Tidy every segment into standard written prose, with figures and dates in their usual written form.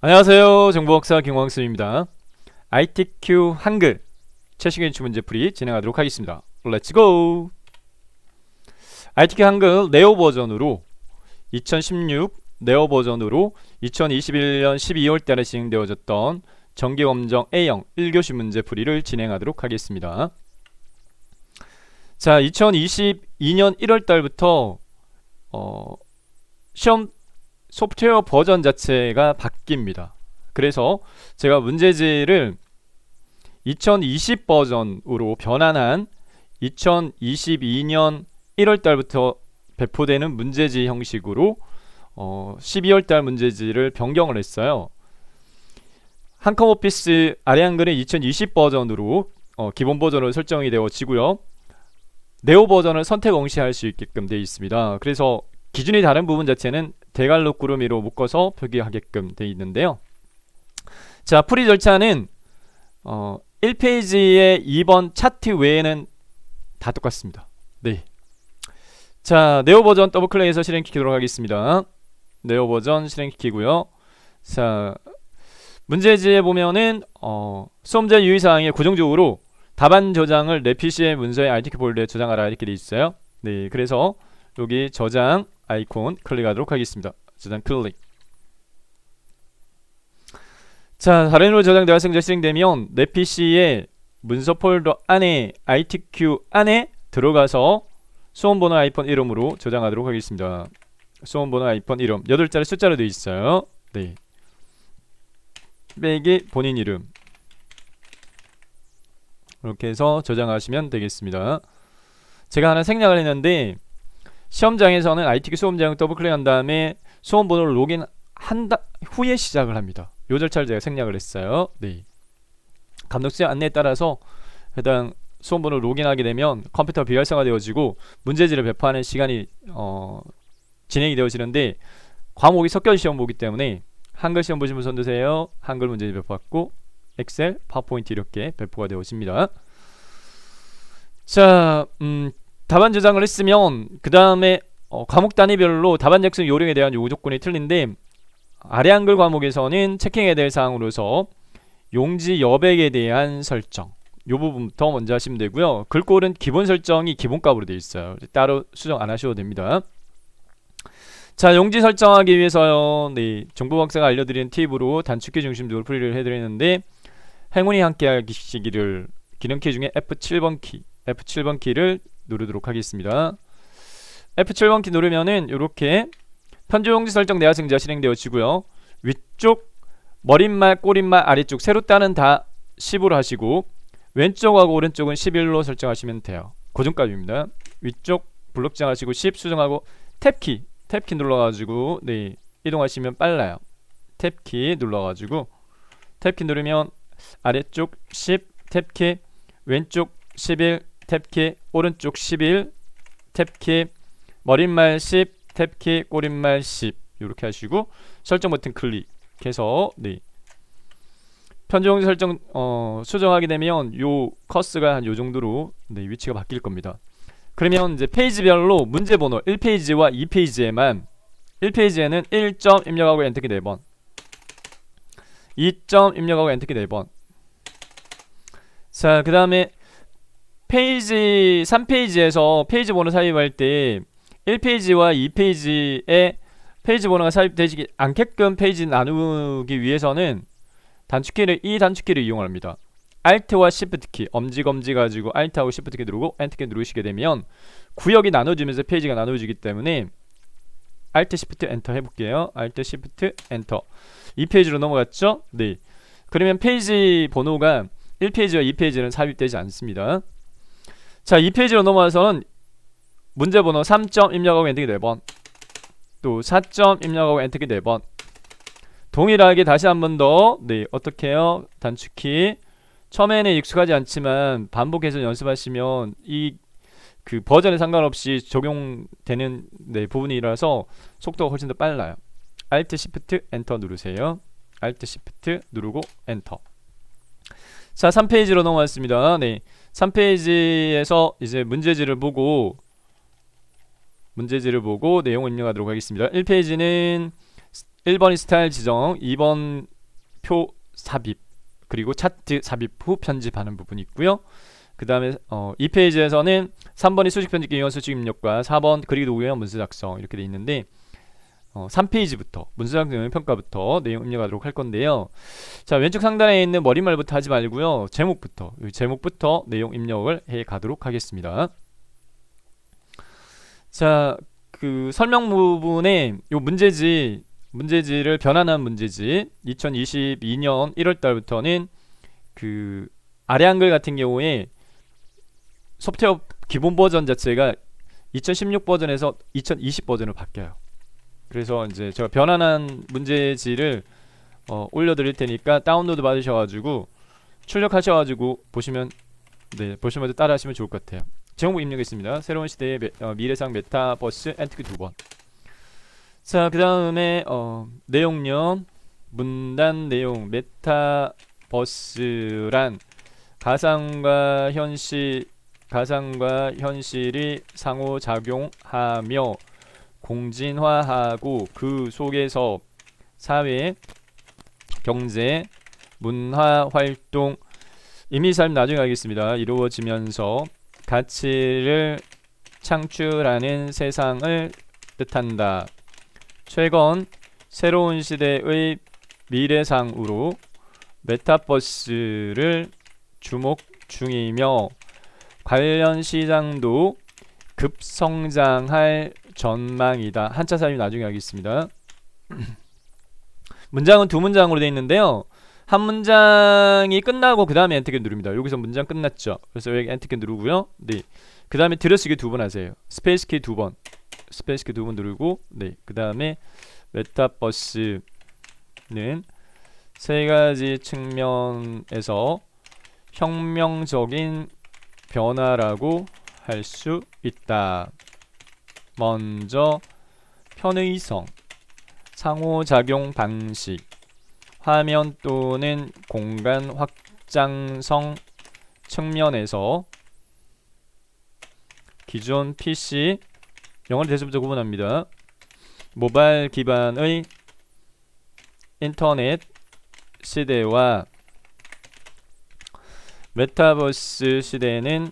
안녕하세요. 정보학사 김광수입니다. ITQ 한글 최신 기출 문제풀이 진행하도록 하겠습니다. Let's go! ITQ 한글 네오 버전으로 2016 네오 버전으로 2021년 12월달에 진행되어졌던 정기검정 A형 1교시 문제풀이를 진행하도록 하겠습니다. 자, 2022년 1월달부터 시험 소프트웨어 버전 자체가 바뀝니다. 그래서 제가 문제지를 2020 버전으로 변환한 2022년 1월달부터 배포되는 문제지 형식으로 12월달 문제지를 변경을 했어요. 한컴오피스 아래 한글은 2020 버전으로 기본 버전으로 설정이 되어지고요. 네오 버전을 선택 응시할 수 있게끔 되어 있습니다. 그래서 기준이 다른 부분 자체는 대괄호 구름이로 묶어서 표기하게끔 되어 있는데요. 자, 풀이 절차는 1페이지의 2번 차트 외에는 다 똑같습니다. 네. 자, 네오 버전 더블 클릭해서 실행시키도록 하겠습니다. 네오 버전 실행시키고요. 자, 문제지에 보면은 수험자 유의사항에 고정적으로 답안 저장을 내 PC의 문서의 ITQ 폴더에 저장하라 이렇게 돼 있어요. 네, 그래서 여기 저장 아이콘 클릭하도록 하겠습니다. 저장 클릭. 자, 다른 으로 저장되어 생자 실행되면 내 PC의 문서 폴더 안에 ITQ 안에 들어가서 수험번호 아이폰 이름으로 저장하도록 하겠습니다. 수험번호 아이폰 이름 8자리 숫자로 되어 있어요. 네. 빼기 본인 이름 이렇게 해서 저장하시면 되겠습니다. 제가 하나 생략을 했는데 시험장에서는 ITQ 수험장 더블 클릭한 다음에 수험번호를 로그인한 후에 시작을 합니다. 요 절차를 제가 생략을 했어요. 네. 감독수의 안내에 따라서 해당 수험번호를 로그인하게 되면 컴퓨터가 비활성화되어지고 문제지를 배포하는 시간이 진행이 되어지는데 과목이 섞여진 시험 보기 때문에 한글 시험 보시면 손 드세요. 한글 문제지 배포받고 엑셀, 파워포인트 이렇게 배포가 되어집니다. 자, 답안 저장을 했으면 그 다음에 과목 단위별로 답안 작성 요령에 대한 요구 조건이 틀린데 아래 한글 과목에서는 체킹해야 될 사항으로서 용지 여백에 대한 설정 요 부분부터 먼저 하시면 되고요. 글꼴은 기본 설정이 기본값으로 되어 있어요. 따로 수정 안 하셔도 됩니다. 자, 용지 설정하기 위해서요. 네, 정보박사가 알려드린 팁으로 단축키 중심적으로 풀이를 해드리는데 행운이 함께 하시기를 기능키 중에 F7번 키를 누르도록 하겠습니다. F7번 키 누르면은 이렇게 편집용지 설정 내화승자 실행되어지고요. 위쪽 머릿말, 꼬릿말, 아래쪽 세로 따는 다 10으로 하시고 왼쪽하고 오른쪽은 11로 설정하시면 돼요. 고정값입니다. 위쪽 블록 지정하시고 10 수정하고 탭키 눌러가지고 네, 이동하시면 빨라요. 탭키 눌러가지고 탭키 누르면 아래쪽 10 탭키, 왼쪽 11 탭키, 오른쪽 11 탭키, 머릿말 10 탭키, 꼬릿말 10 이렇게 하시고 설정 버튼 클릭해서 네, 편집용지 설정 수정하게 되면 요 커스가 한 요 정도로 네, 위치가 바뀔 겁니다. 그러면 이제 페이지별로 문제 번호 1페이지와 2페이지에만 1페이지에는 1점 입력하고 엔터키 4번, 2점 입력하고 엔터키 4번. 자, 그 다음에 페이지 3페이지에서 페이지 번호 삽입할 때 1페이지와 2페이지에 페이지 번호가 삽입되지 않게끔 페이지 나누기 위해서는 이 단축키를 이용합니다. Alt와 Shift키, 엄지검지 가지고 Alt하고 Shift키 누르고 엔터키 누르시게 되면 구역이 나눠지면서 페이지가 나눠지기 때문에 Alt, Shift, 엔터 해볼게요. Alt, Shift, 엔터. 2페이지로 넘어갔죠? 네. 그러면 페이지 번호가 1페이지와 2페이지는 삽입되지 않습니다. 자, 2페이지로 넘어와서는 문제번호 3점 입력하고 엔터키 4번, 또 4점 입력하고 엔터키 4번. 동일하게 다시 한 번 더 네, 어떻게 해요? 단축키 처음에는 익숙하지 않지만 반복해서 연습하시면 이 그 버전에 상관없이 적용되는 네, 부분이라서 속도가 훨씬 더 빨라요. Alt, Shift, 엔터 누르세요. Alt, Shift 누르고 엔터. 자, 3페이지로 넘어왔습니다. 네, 3페이지에서 이제 문제지를 보고 내용을 입력하도록 하겠습니다. 1페이지는 1번이 스타일 지정, 2번 표 삽입 그리고 차트 삽입 후 편집하는 부분이 있고요. 그 다음에 이 페이지에서는 3번이 수직 편집기 유형 수직 입력과 4번 그리기 도구 유형 문서 작성 이렇게 돼 있는데 3페이지부터 문서 작성 평가부터 내용 입력하도록 할 건데요. 자, 왼쪽 상단에 있는 머릿말부터 하지 말고요. 제목부터 내용 입력을 해 가도록 하겠습니다. 자, 그 설명 부분에 요 문제지를 변환한 문제지 2022년 1월 달부터는 그 아래 한글 같은 경우에 소프트웨어 기본 버전 자체가 2016 버전에서 2020 버전으로 바뀌어요. 그래서 이제 제가 변환한 문제지를 올려드릴 테니까 다운로드 받으셔가지고 출력하셔가지고 보시면 보시면서 따라하시면 좋을 것 같아요. 제목 입력했습니다. 새로운 시대의 미래상 메타버스 엔트리 2번. 자, 그 다음에 내용력 문단 내용 메타버스란 가상과 현실이 상호작용하며 공진화하고 그 속에서 사회, 경제, 문화 활동, 이미 삶 나중에 하겠습니다. 이루어지면서 가치를 창출하는 세상을 뜻한다. 최근 새로운 시대의 미래상으로 메타버스를 주목 중이며 관련 시장도 급성장할 전망이다. 한자 사용 나중에 하겠습니다. 문장은 두 문장으로 되어 있는데요. 한 문장이 끝나고 그 다음에 엔터키 누릅니다. 여기서 문장 끝났죠. 그래서 여기 엔터키 누르고요. 네. 그 다음에 들어쓰기 2번 하세요. 스페이스키 2번. 스페이스키 2번 누르고 네. 그 다음에 메타버스는 세 가지 측면에서 혁명적인 변화라고 할 수 있다. 먼저 편의성, 상호작용 방식, 화면 또는 공간 확장성 측면에서 기존 PC, 영어를 대수부터 구분합니다. 모바일 기반의 인터넷 시대와 메타버스 시대에는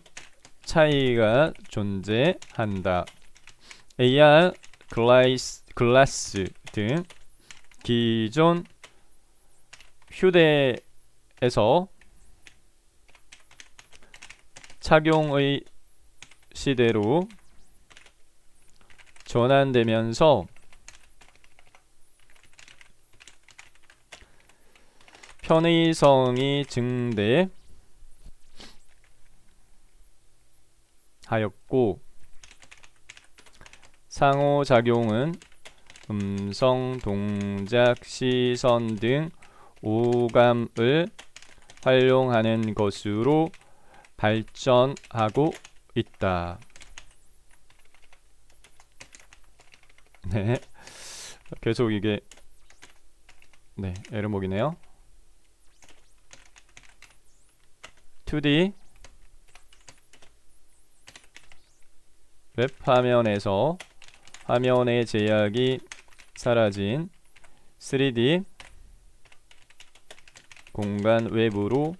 차이가 존재한다. AR 글라스 등 기존 휴대에서 착용의 시대로 전환되면서 편의성이 증대하였고 상호작용은 음성, 동작, 시선 등 오감을 활용하는 것으로 발전하고 있다. 네, 계속 이게 에러목이네요. 2D 웹 화면에서 화면의 제약이 사라진 3D 공간 외부로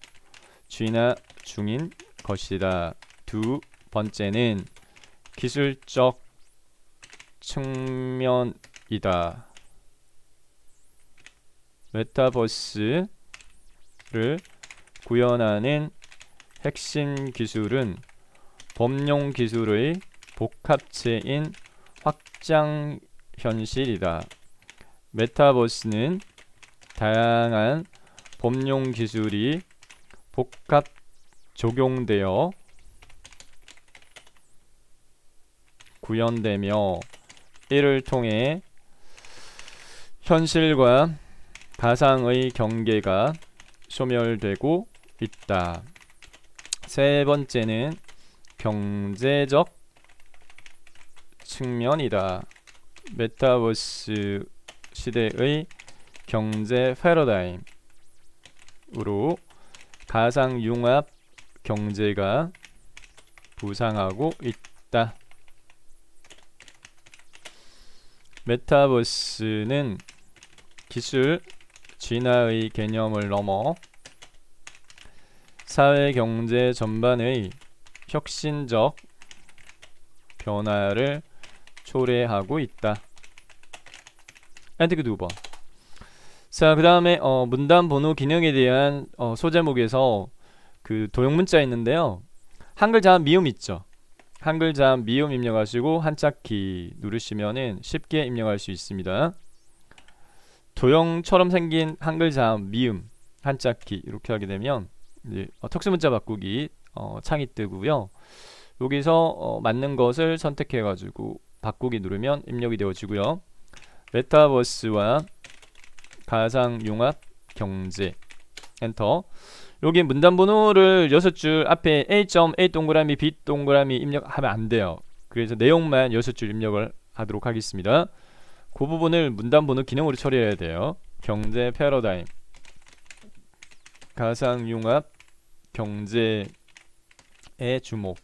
진화 중인 것이다. 두 번째는 기술적 측면이다. 메타버스를 구현하는 핵심 기술은 범용 기술의 복합체인 확장 현실이다. 메타버스는 다양한 범용 기술이 복합 적용되어 구현되며 이를 통해 현실과 가상의 경계가 소멸되고 있다. 세 번째는 경제적 측면이다. 메타버스 시대의 경제 패러다임으로 가상융합 경제가 부상하고 있다. 메타버스는 기술 진화의 개념을 넘어 사회 경제 전반의 혁신적 변화를 초래하고 있다. 엔티크 2번. 자, 그 다음에 문단 번호 기능에 대한 소제목에서 그 도형 문자 있는데요. 한글 자음 미음 있죠. 한글 자음 미음 입력하시고 한자키 누르시면은 쉽게 입력할 수 있습니다. 도형처럼 생긴 한글 자음 미음 한자키 이렇게 하게 되면 이제 특수문자 바꾸기 창이 뜨고요. 여기서 맞는 것을 선택해 가지고 바꾸기 누르면 입력이 되어지고요. 메타버스와 가상융합 경제 엔터. 여기 문단 번호를 6줄 앞에 A.A 동그라미 B 동그라미 입력하면 안 돼요. 그래서 내용만 6줄 입력을 하도록 하겠습니다. 그 부분을 문단 번호 기능으로 처리해야 돼요. 경제 패러다임 가상융합 경제의 주목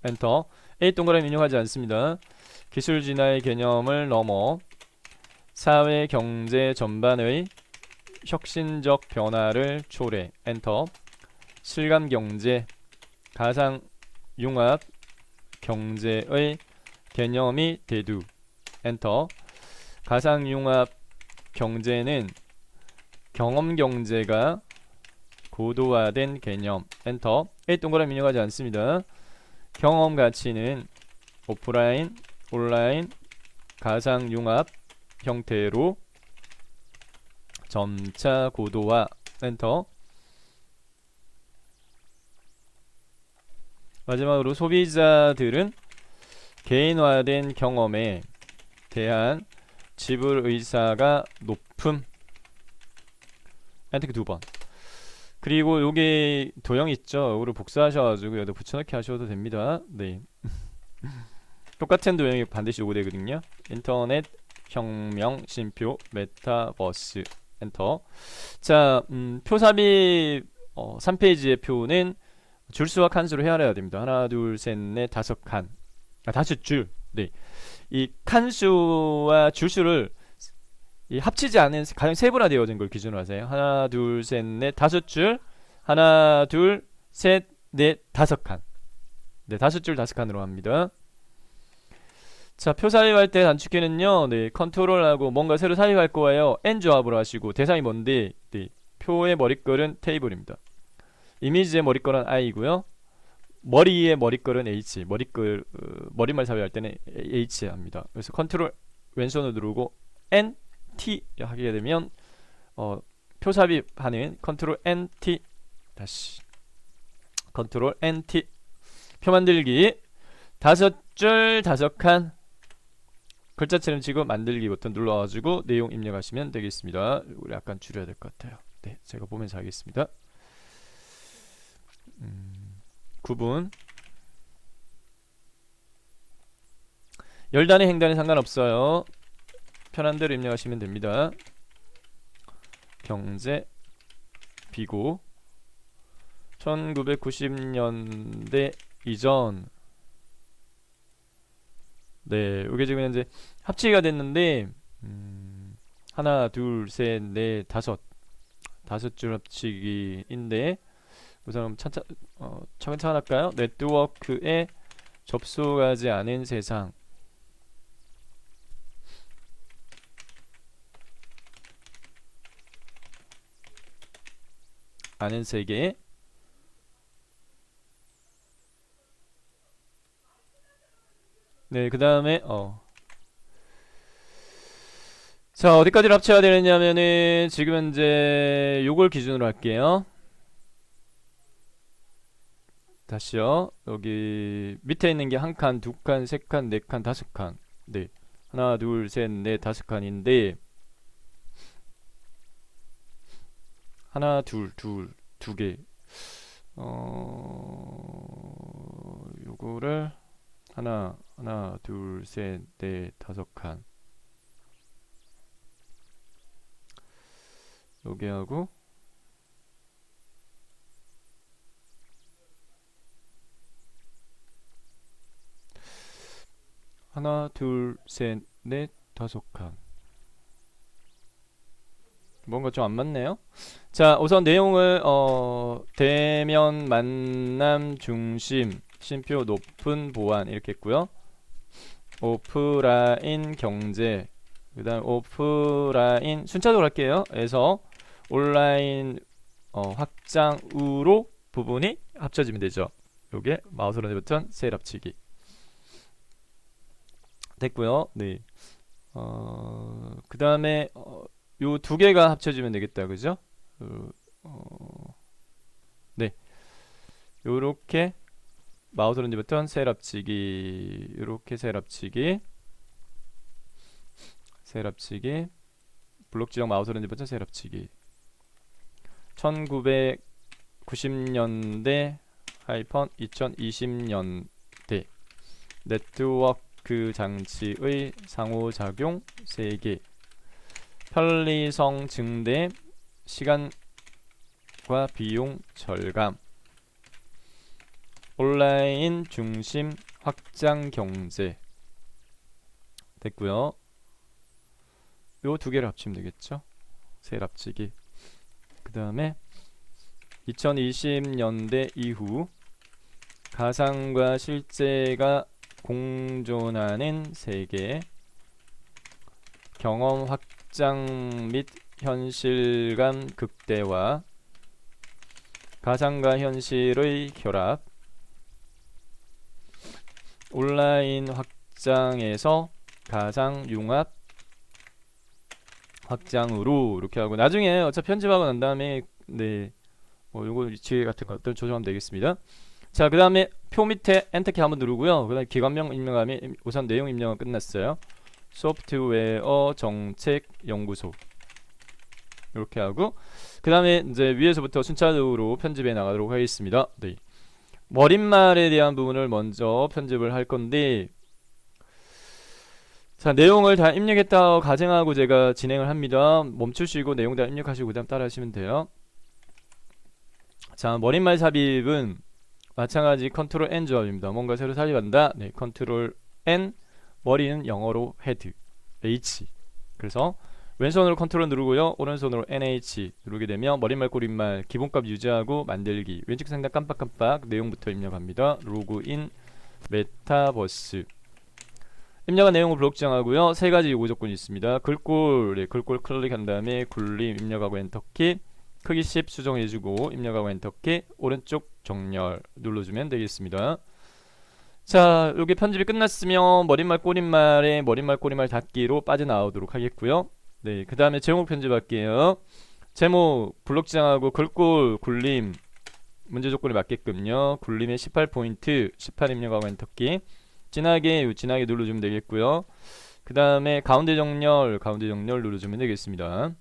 엔터. A 동그라미 입력하지 않습니다. 기술 진화의 개념을 넘어 사회 경제 전반의 혁신적 변화를 초래 엔터. 실감 경제 가상 융합 경제의 개념이 대두 엔터. 가상 융합 경제는 경험 경제가 고도화된 개념 엔터. A 동그라미 입력하지 않습니다. 경험 가치는 오프라인 온라인 가상 융합 형태로 점차 고도화 엔터. 마지막으로 소비자들은 개인화된 경험에 대한 지불 의사가 높음 엔터 2번. 그리고 요게 도형 있죠. 요거를 복사하셔가지고 여기다 붙여넣기 하셔도 됩니다. 네. 똑같은 도형이 반드시 요거 되거든요. 인터넷 혁명 쉼표 메타버스 엔터. 자, 표삽입 3페이지의 표는 줄수와 칸수로 헤아려야 됩니다. 하나, 둘, 셋, 넷, 다섯 칸. 다섯 줄. 네. 이 칸수와 줄수를 합치지 않은 가장 세분화되어진 걸 기준으로 하세요. 하나, 둘, 셋, 넷, 다섯 줄. 하나, 둘, 셋, 넷, 다섯 칸. 네, 다섯 줄, 다섯 칸으로 합니다. 자, 표 삽입할 때 단축키는요, 네, 컨트롤하고 뭔가 새로 삽입할 거예요. N 조합으로 하시고, 대상이 뭔데, 네, 표의 머릿글은 테이블입니다. 이미지의 머릿글은 I고요. 머리의 머릿글은 H. 머리말 삽입할 때는 H 합니다. 그래서 컨트롤 왼손으로 누르고 N, T 하게 되면 표 삽입하는 컨트롤 N, T 다시 컨트롤 N, T 표 만들기 다섯 줄 다섯 칸 글자처럼 치고 만들기 버튼 눌러가지고 내용 입력하시면 되겠습니다. 우리 약간 줄여야 될 것 같아요. 네, 제가 보면서 하겠습니다. 9분 열단의 행단에 상관없어요. 편한 대로 입력하시면 됩니다. 경제 비고 1990년대 이전. 네, 이게 지금 현재 합치기가 됐는데 하나, 둘, 셋, 넷, 다섯 줄 합치기인데 우선 차근차근 할까요? 네트워크에 접속하지 않은 세상. 아는 세계. 네, 그 다음에 자, 어디까지 합쳐야 되느냐면은 지금 현재 요걸 기준으로 할게요. 다시요. 여기 밑에 있는 게 한 칸, 두 칸, 세 칸, 네 칸, 다섯 칸. 네, 하나, 둘, 셋, 넷, 다섯 칸인데 하나, 둘, 두 개. 요거를 하나, 둘, 셋, 넷, 다섯 칸. 요게 하고 하나, 둘, 셋, 넷, 다섯 칸. 뭔가 좀 안 맞네요. 자, 우선 내용을 대면 만남 중심 쉼표 높은 보안 이렇게 했고요. 오프라인 경제, 그다음 오프라인 순차적으로 할게요. 에서 온라인 확장으로 부분이 합쳐지면 되죠. 요게 마우스 오른쪽 버튼 셀 합치기 됐고요. 네. 그 다음에 요 두 개가 합쳐지면 되겠다, 그죠? 네. 요렇게 마우스 오른쪽 버튼 셀 합치기, 요렇게 셀 합치기, 셀 합치기, 블록 지정 마우스 오른쪽 버튼 셀 합치기. 1990년대 하이펀 2020년대 네트워크 장치의 상호작용 3개, 편리성 증대, 시간과 비용 절감, 온라인 중심 확장 경제 됐고요. 요 두 개를 합치면 되겠죠. 셀 합치기. 그 다음에 2020년대 이후 가상과 실제가 공존하는 세계, 경험 확장 및 현실감 극대화, 가상과 현실의 결합, 온라인 확장에서 가상 융합 확장으로 이렇게 하고, 나중에 어차피 편집하고 난 다음에 네 요거 위치 같은 것들 조정하면 되겠습니다. 자, 그 다음에 표 밑에 엔터키 한번 누르고요. 그 다음에 기관명 입력함이 우선 내용 입력은 끝났어요. 소프트웨어 정책 연구소 이렇게 하고, 그 다음에 이제 위에서부터 순차적으로 편집해 나가도록 하겠습니다. 네. 머릿말에 대한 부분을 먼저 편집을 할 건데, 자, 내용을 다 입력했다고 가정하고 제가 진행을 합니다. 멈추시고 내용 다 입력하시고 그 다음 따라 하시면 돼요. 자, 머릿말 삽입은 마찬가지 컨트롤 N 조합입니다. 뭔가 새로 삽입한다. 네, 컨트롤 N, 머리는 영어로 헤드, H. 그래서 왼손으로 컨트롤 누르고요, 오른손으로 NH 누르게 되면 머릿말 꼬릿말 기본값 유지하고 만들기, 왼쪽 상단 깜빡깜빡 내용부터 입력합니다. 로그인, 메타버스. 입력한 내용을 블록 지정하고요. 세 가지 요구 조건이 있습니다. 글꼴, 네, 글꼴 클릭한 다음에 굴림 입력하고 엔터키, 크기 10 수정해주고 입력하고 엔터키, 오른쪽 정렬 눌러주면 되겠습니다. 자, 여기 편집이 끝났으면 머릿말 꼬릿말에 머릿말 꼬릿말 닫기로 빠져나오도록 하겠고요. 네, 그 다음에 제목 편집할게요. 제목 블록 지정하고 글꼴 굴림 문제 조건에 맞게끔요. 굴림에 18포인트 18 입력하고 엔터키, 진하게 눌러주면 되겠고요. 그 다음에 가운데 정렬 눌러주면 되겠습니다.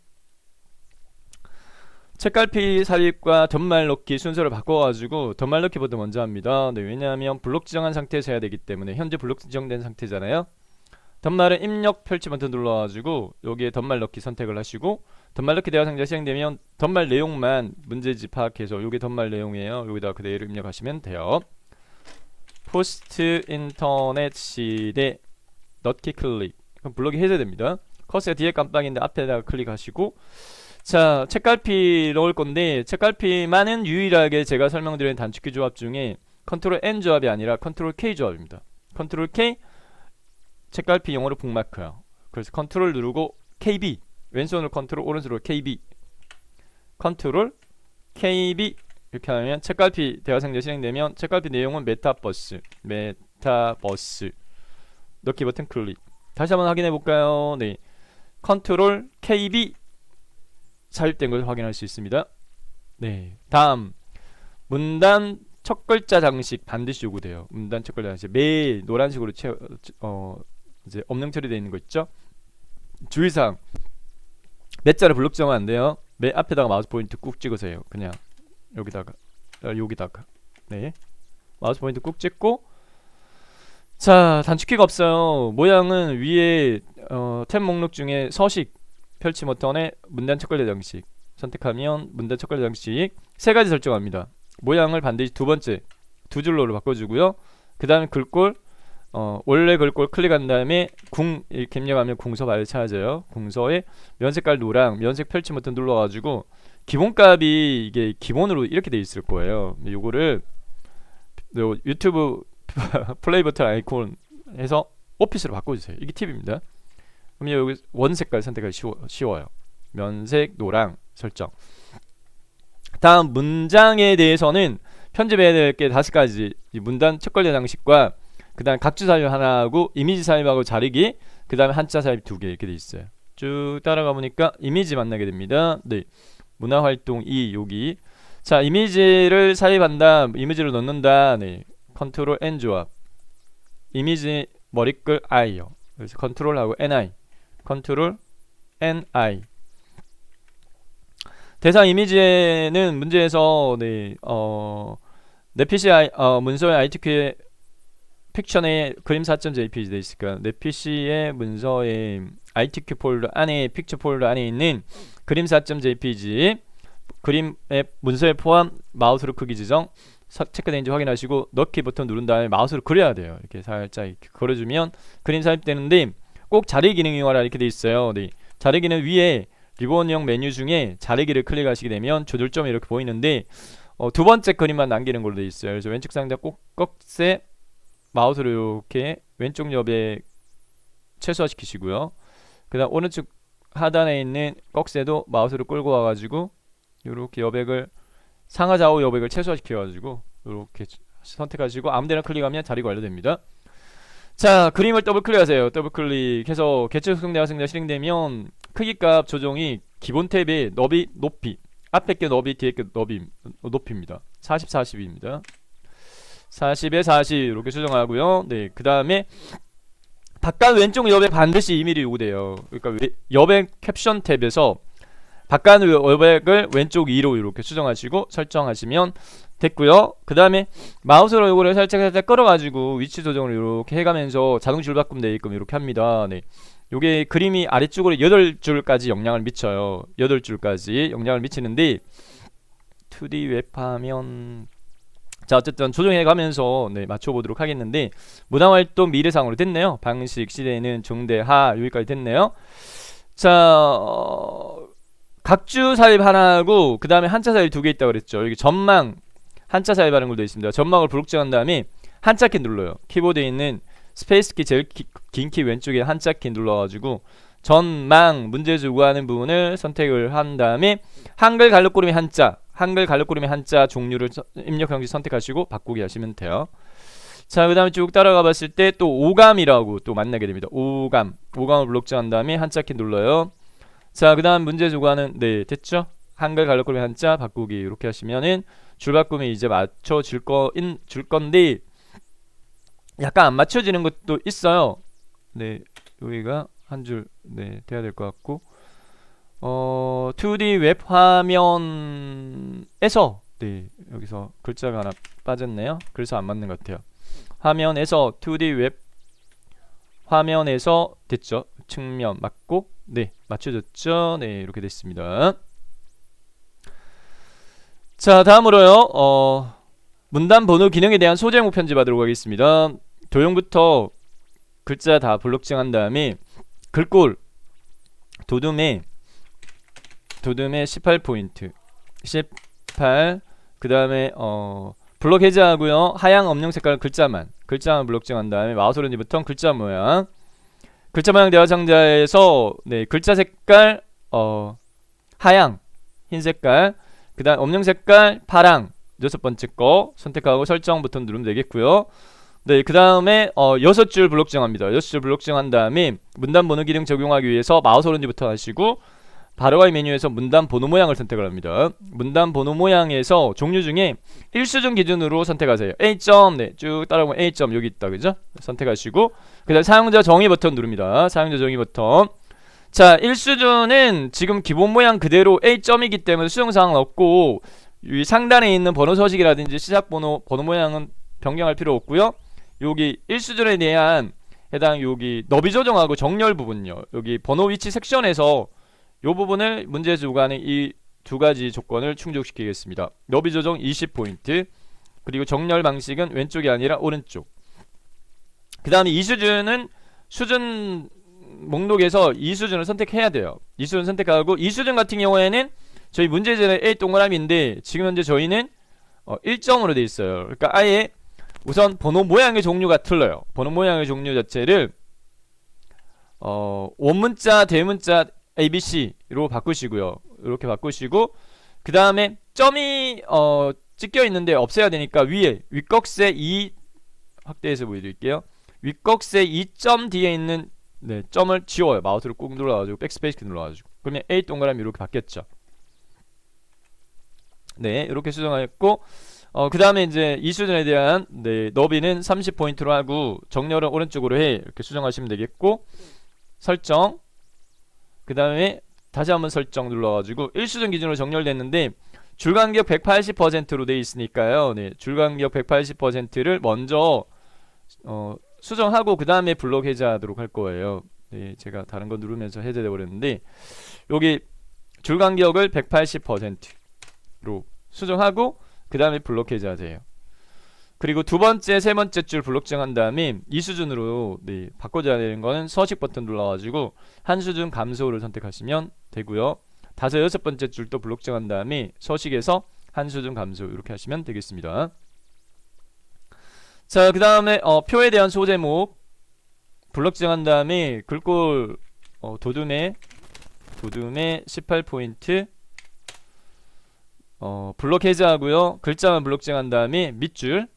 책갈피 삽입과 덧말 넣기 순서를 바꿔가지고 덧말 넣기부터 먼저 합니다. 네, 왜냐하면 블록 지정한 상태에서 해야 되기 때문에 현재 블록 지정된 상태잖아요. 덧말은 입력 펼치 버튼 눌러가지고 여기에 덧말 넣기 선택을 하시고, 덧말 넣기 대화 상자 실행되면 덧말 내용만 문제지 파악해서 요게 덧말 내용이에요. 여기다 그대로 입력하시면 돼요. 포스트 인터넷 시대 넣기 클릭, 그럼 블록이 해제됩니다. 커서가 뒤에 깜빡인데 앞에다가 클릭하시고, 자, 책갈피 넣을 건데 책갈피만은 유일하게 제가 설명드린 단축키 조합 중에 컨트롤 N 조합이 아니라 컨트롤 K 조합입니다. 컨트롤 K, 책갈피 영어로 북마크요. 그래서 컨트롤 누르고 KB, 왼손으로 컨트롤, 오른손으로 KB, 컨트롤 KB 이렇게 하면 책갈피 대화 상자 실행되면 책갈피 내용은 메타버스 넣기 버튼 클릭. 다시 한번 확인해 볼까요? 네, 컨트롤 KB 삽입된 걸 확인할 수 있습니다. 네, 다음 문단 첫 글자 장식 반드시 요구돼요. 문단 첫 글자 장식 매 노란색으로 이제 없는 처리되어 있는 거 있죠? 주의사항, 몇 자를 블록 지정하면 안 돼요. 맨 앞에다가 마우스 포인트 꾹 찍으세요. 그냥 여기다가 네, 마우스 포인트 꾹 찍고, 자, 단축키가 없어요. 모양은 위에 탭 목록 중에 서식 펼치 버튼에 문단 첫 글자 장식 선택하면 문단 첫 글자 장식 세 가지 설정합니다. 모양을 반드시 두 번째 두 줄로를 바꿔주고요. 그 다음에 글꼴 원래 글꼴 클릭한 다음에 궁 이렇게 입력하면 궁서 바로 찾아져요. 궁서에 면색깔 노랑, 면색 펼침 버튼 눌러가지고 기본값이 이게 기본으로 이렇게 돼 있을 거예요. 요거를 유튜브 플레이 버튼 아이콘 해서 오피스로 바꿔주세요. 이게 팁입니다. 그럼 여기 원 색깔 선택하기 쉬워요. 면색 노랑 설정. 다음 문장에 대해서는 편집해야 될 게 5가지. 문단 첫 걸려 장식과 그 다음 각주 삽입 하나하고 이미지 삽입하고 자르기, 그 다음에 한자 삽입 2개 이렇게 돼 있어요. 쭉 따라가 보니까 이미지 만나게 됩니다. 네, 문화활동 2 여기. 자, 이미지를 삽입한다, 이미지를 넣는다. 네, 컨트롤 N 조합. 이미지 머리글 I요. 그래서 컨트롤하고 NI, 컨트롤 NI. 대상 이미지에는 문제에서 내 PC 문서에 ITQ에 픽션에 그림 4.jpg 돼 있으니까 내 PC의 문서에 ITQ 폴더 안에 픽처 폴더 안에 있는 그림 4.jpg 그림의 문서에 포함 마우스로 크기 지정 체크된지 확인하시고 넣기 버튼 누른 다음에 마우스로 그려야 돼요. 이렇게 살짝 이렇게 걸어주면 그림 삽입되는데 꼭 자르기 기능 이용하라 이렇게 돼 있어요. 네. 자르기는 위에 리본형 메뉴 중에 자르기를 클릭하시게 되면 조절점이 이렇게 보이는데 두 번째 그림만 남기는 걸로 돼 있어요. 그래서 왼쪽 상단 꼭꺾세 마우스로 이렇게 왼쪽 옆에 최소화시키시고요. 그 다음 오른쪽 하단에 있는 꺽쇠도 마우스로 끌고 와가지고 이렇게 여백을 상하 좌우 여백을 최소화시켜가지고 이렇게 선택하시고 아무데나 클릭하면 자리가 완료됩니다. 자, 그림을 더블 클릭하세요. 더블 클릭해서 개체 속성대와 승자 실행되면 크기값 조정이 기본 탭의 너비, 높이, 앞에 게 너비, 뒤에 게 높이입니다. 40, 40입니다. 40에 40 이렇게 수정하고요. 네, 그 다음에 바깥 왼쪽 여백 반드시 2mm 요구돼요. 그러니까 여백 캡션 탭에서 바깥 여백을 왼쪽 2로 이렇게 수정하시고 설정하시면 됐고요. 그 다음에 마우스로 요거를 살짝 끌어가지고 위치 조정을 이렇게 해가면서 자동 줄바꿈 되게끔 이렇게 합니다. 네, 요게 그림이 아래쪽으로 8줄까지 영향을 미쳐요. 8줄까지 영향을 미치는데 2D 웹하면 자, 어쨌든 조정해 가면서 네, 맞춰보도록 하겠는데 문화활동 미래상으로 됐네요. 방식 시대에는 중대하 여기까지 됐네요. 자, 각주 삽입 하나하고 그 다음에 한자 삽입 2개 있다고 그랬죠. 여기 전망 한자 삽입하는 걸로 있습니다. 전망을 블록칭한 다음에 한자 키 눌러요. 키보드에 있는 스페이스 키 제일 긴 키 왼쪽에 한자 키 눌러가지고 전망 문제에서 요구하는 부분을 선택을 한 다음에 한글 갈록고름이 한자, 한글 갈록고름이 한자 종류를 입력 형식 선택하시고 바꾸기 하시면 돼요. 자, 그 다음에 쭉 따라가 봤을 때 또 오감이라고 또 만나게 됩니다. 오감을 블록칭한 다음에 한자 키 눌러요. 자, 그 다음 문제에서 요구하는 네, 됐죠? 한글 갈록고름이 한자 바꾸기 이렇게 하시면은 줄바꿈이 이제 맞춰질 건데 약간 안 맞춰지는 것도 있어요. 네, 여기가 한 줄 네, 돼야 될 것 같고 2D 웹 화면에서 네, 여기서 글자가 하나 빠졌네요. 그래서 안 맞는 것 같아요. 화면에서 2D 웹 화면에서 됐죠? 측면 맞고 네, 맞춰졌죠? 네, 이렇게 됐습니다. 자, 다음으로요. 문단 번호 기능에 대한 소제목 편집하도록 하겠습니다. 도형부터 글자 다 블록칭한 다음에 글꼴 도둠에 18포인트 18 그 다음에 블록 해제하고요. 하향 엄령 색깔 글자만 블록칭한 다음에 마우스 오른쪽 버튼 글자 모양 대화 상자에서 네, 글자 색깔 하향 흰 색깔 그 다음 엄령 색깔 파랑 6번째 거 선택하고 설정 버튼 누르면 되겠고요. 네, 그 다음에 6줄 블록칭합니다. 6줄 블록칭한 다음에 문단 번호 기능 적용하기 위해서 마우스 오른쪽 버튼 하시고 바로가기 메뉴에서 문단 번호 모양을 선택을 합니다. 문단 번호 모양에서 종류 중에 일수준 기준으로 선택하세요. A.점 네, 쭉 따라오면 A.점 여기 있다, 그죠? 선택하시고 그 다음 사용자 정의 버튼 누릅니다. 사용자 정의 버튼. 자, 일수준은 지금 기본 모양 그대로 A점이기 때문에 수정사항은 없고 이 상단에 있는 번호 서식이라든지 시작 번호 모양은 변경할 필요 없고요. 여기 일수준에 대한 해당 여기 너비 조정하고 정렬 부분요. 여기 번호 위치 섹션에서 이 부분을 문제에서 요구하는 이 두 가지 조건을 충족시키겠습니다. 너비 조정 20포인트 그리고 정렬 방식은 왼쪽이 아니라 오른쪽. 그 다음에 이 수준은 수준 목록에서 이 수준을 선택해야 돼요. 이 수준 선택하고, 이 수준 같은 경우에는 저희 문제제는 A 동그라미인데 지금 현재 저희는 1점으로 돼 있어요. 그러니까 아예 우선 번호 모양의 종류가 틀려요. 번호 모양의 종류 자체를 원문자, 대문자 ABC로 바꾸시고요. 이렇게 바꾸시고, 그 다음에 점이 찍혀 있는데 없애야 되니까 위에 윗꺽쇠 2 확대해서 보여드릴게요. 윗꺽쇠 2점 뒤에 있는 점을 지워요. 마우스를 꾹 눌러가지고 백스페이스 눌러가지고. 그러면 A 동그라미 이렇게 바뀌었죠. 네, 이렇게 수정하였고, 그 다음에 이제 이 수준에 대한 너비는 30포인트로 하고 정렬은 오른쪽으로 해, 이렇게 수정하시면 되겠고, 설정, 그 다음에 다시 한번 설정 눌러가지고 1수준 기준으로 정렬됐는데 줄간격 180%로 돼 있으니까요. 네, 줄간격 180%를 먼저 수정하고 그 다음에 블록 해제하도록 할 거예요. 네, 제가 다른 거 누르면서 해제돼 버렸는데 여기 줄간격을 180%로 수정하고 그 다음에 블록 해제하세요. 그리고 두 번째, 세 번째 줄 블록 지정한 다음에 이 수준으로 바꿔줘야 되는 거는 서식 버튼 눌러가지고 한 수준 감소를 선택하시면 되고요. 다섯, 여섯 번째 줄도 블록 지정한 다음에 서식에서 한 수준 감소 이렇게 하시면 되겠습니다. 자, 그 다음에 표에 대한 소제목 블록 지정한 다음에 글꼴 도둠에 18포인트 블록 해제하고요. 글자만 블록 지정한 다음에 밑줄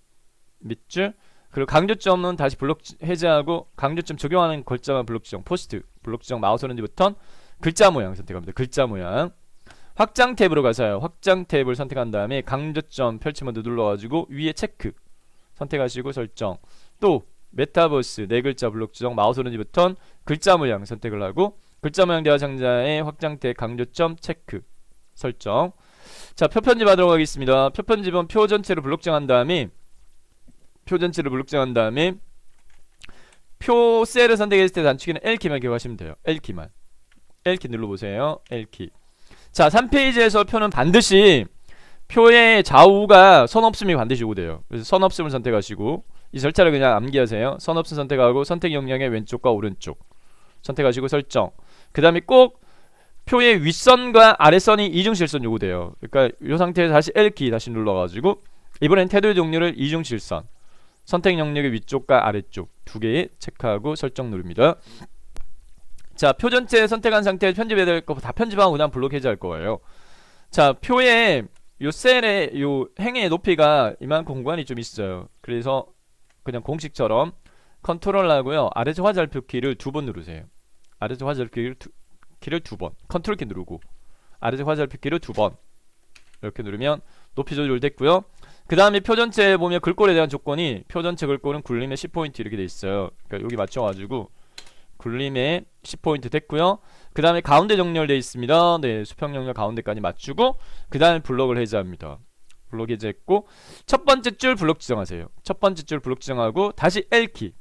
그리고 강조점은 다시 블록 해제하고 강조점 적용하는 글자만 블록 지정, 포스트 블록 지정, 마우스 오른지 버튼, 글자 모양 선택합니다. 글자 모양. 확장 탭으로 가서요. 확장 탭을 선택한 다음에 강조점 펼치 모드 눌러가지고 위에 체크 선택하시고 설정. 또 메타버스 네 글자 블록 지정, 마우스 오른지 버튼, 글자 모양 선택을 하고 글자 모양 대화 상자에 확장 탭 강조점 체크 설정. 자, 표 편집하도록 하겠습니다. 표 편집은 표 전체를 블록 지정한 다음에 표 셀을 선택했을 때 단축키는 L키만 기억하시면 돼요. L키만. L키 눌러보세요. L키. 자, 3페이지에서 표는 반드시 표의 좌우가 선 없음이 반드시 오돼요. 그래서 선 없음을 선택하시고 이 절차를 그냥 암기하세요. 선 없음 선택하고 선택 영역의 왼쪽과 오른쪽 선택하시고 설정. 그 다음에 꼭 표의 윗선과 아랫선이 이중실선 요구돼요. 그러니까 이 상태에서 다시 L키 다시 눌러가지고 이번엔 테두리 종류를 이중실선 선택 영역의 위쪽과 아래쪽 두 개에 체크하고 설정 누릅니다. 자, 표 전체 선택한 상태에서 편집해야 될 거 다 편집하고 그 다음 블록 해제할 거예요. 자, 표에 요 셀의 요 행의 높이가 이만큼 공간이 좀 있어요. 그래서 그냥 공식처럼 컨트롤 하고요. 아래쪽 화살표 키를 2번 누르세요. 아래쪽 화살표 키를 2번. 컨트롤 키 누르고 아래쪽 화살표 키를 2번. 이렇게 누르면 높이 조절됐고요. 그 다음에 표 전체에 보면 글꼴에 대한 조건이 표 전체 글꼴은 굴림에 10포인트 이렇게 돼 있어요. 그러니까 여기 맞춰가지고 굴림에 10포인트 됐고요. 그 다음에 가운데 정렬되어 있습니다. 네, 수평 영역 가운데까지 맞추고 그 다음에 블록을 해제합니다. 블록 해제했고 첫 번째 줄 블록 지정하세요. 첫 번째 줄 블록 지정하고 다시 L키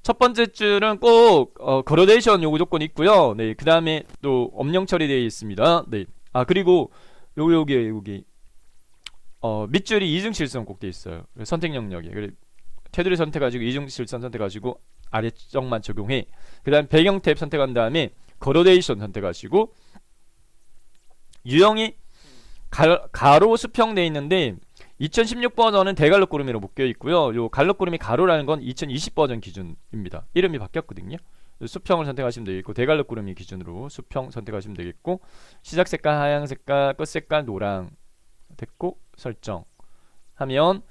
첫 번째 줄은 꼭 그라데이션 요구 조건이 있고요. 네, 그 다음에 또 엄령 처리되어 있습니다. 네, 그리고 여기 밑줄이 이중실선 꼭 되어 있어요. 선택 영역에 테두리 선택하시고 이중실선 선택하시고 아래쪽만 적용해. 그 다음 배경 탭 선택한 다음에 그라데이션 선택하시고 유형이 가로 수평 되어 있는데 2016 버전은 대갈록 구름이로 묶여 있고요. 요 갈록 구름이 가로라는 건 2020 버전 기준입니다. 이름이 바뀌었거든요. 수평을 선택하시면 되겠고 대갈록 구름이 기준으로 수평 선택하시면 되겠고 시작 색깔 하양 색깔 끝 색깔 노랑 됐고 설정 하면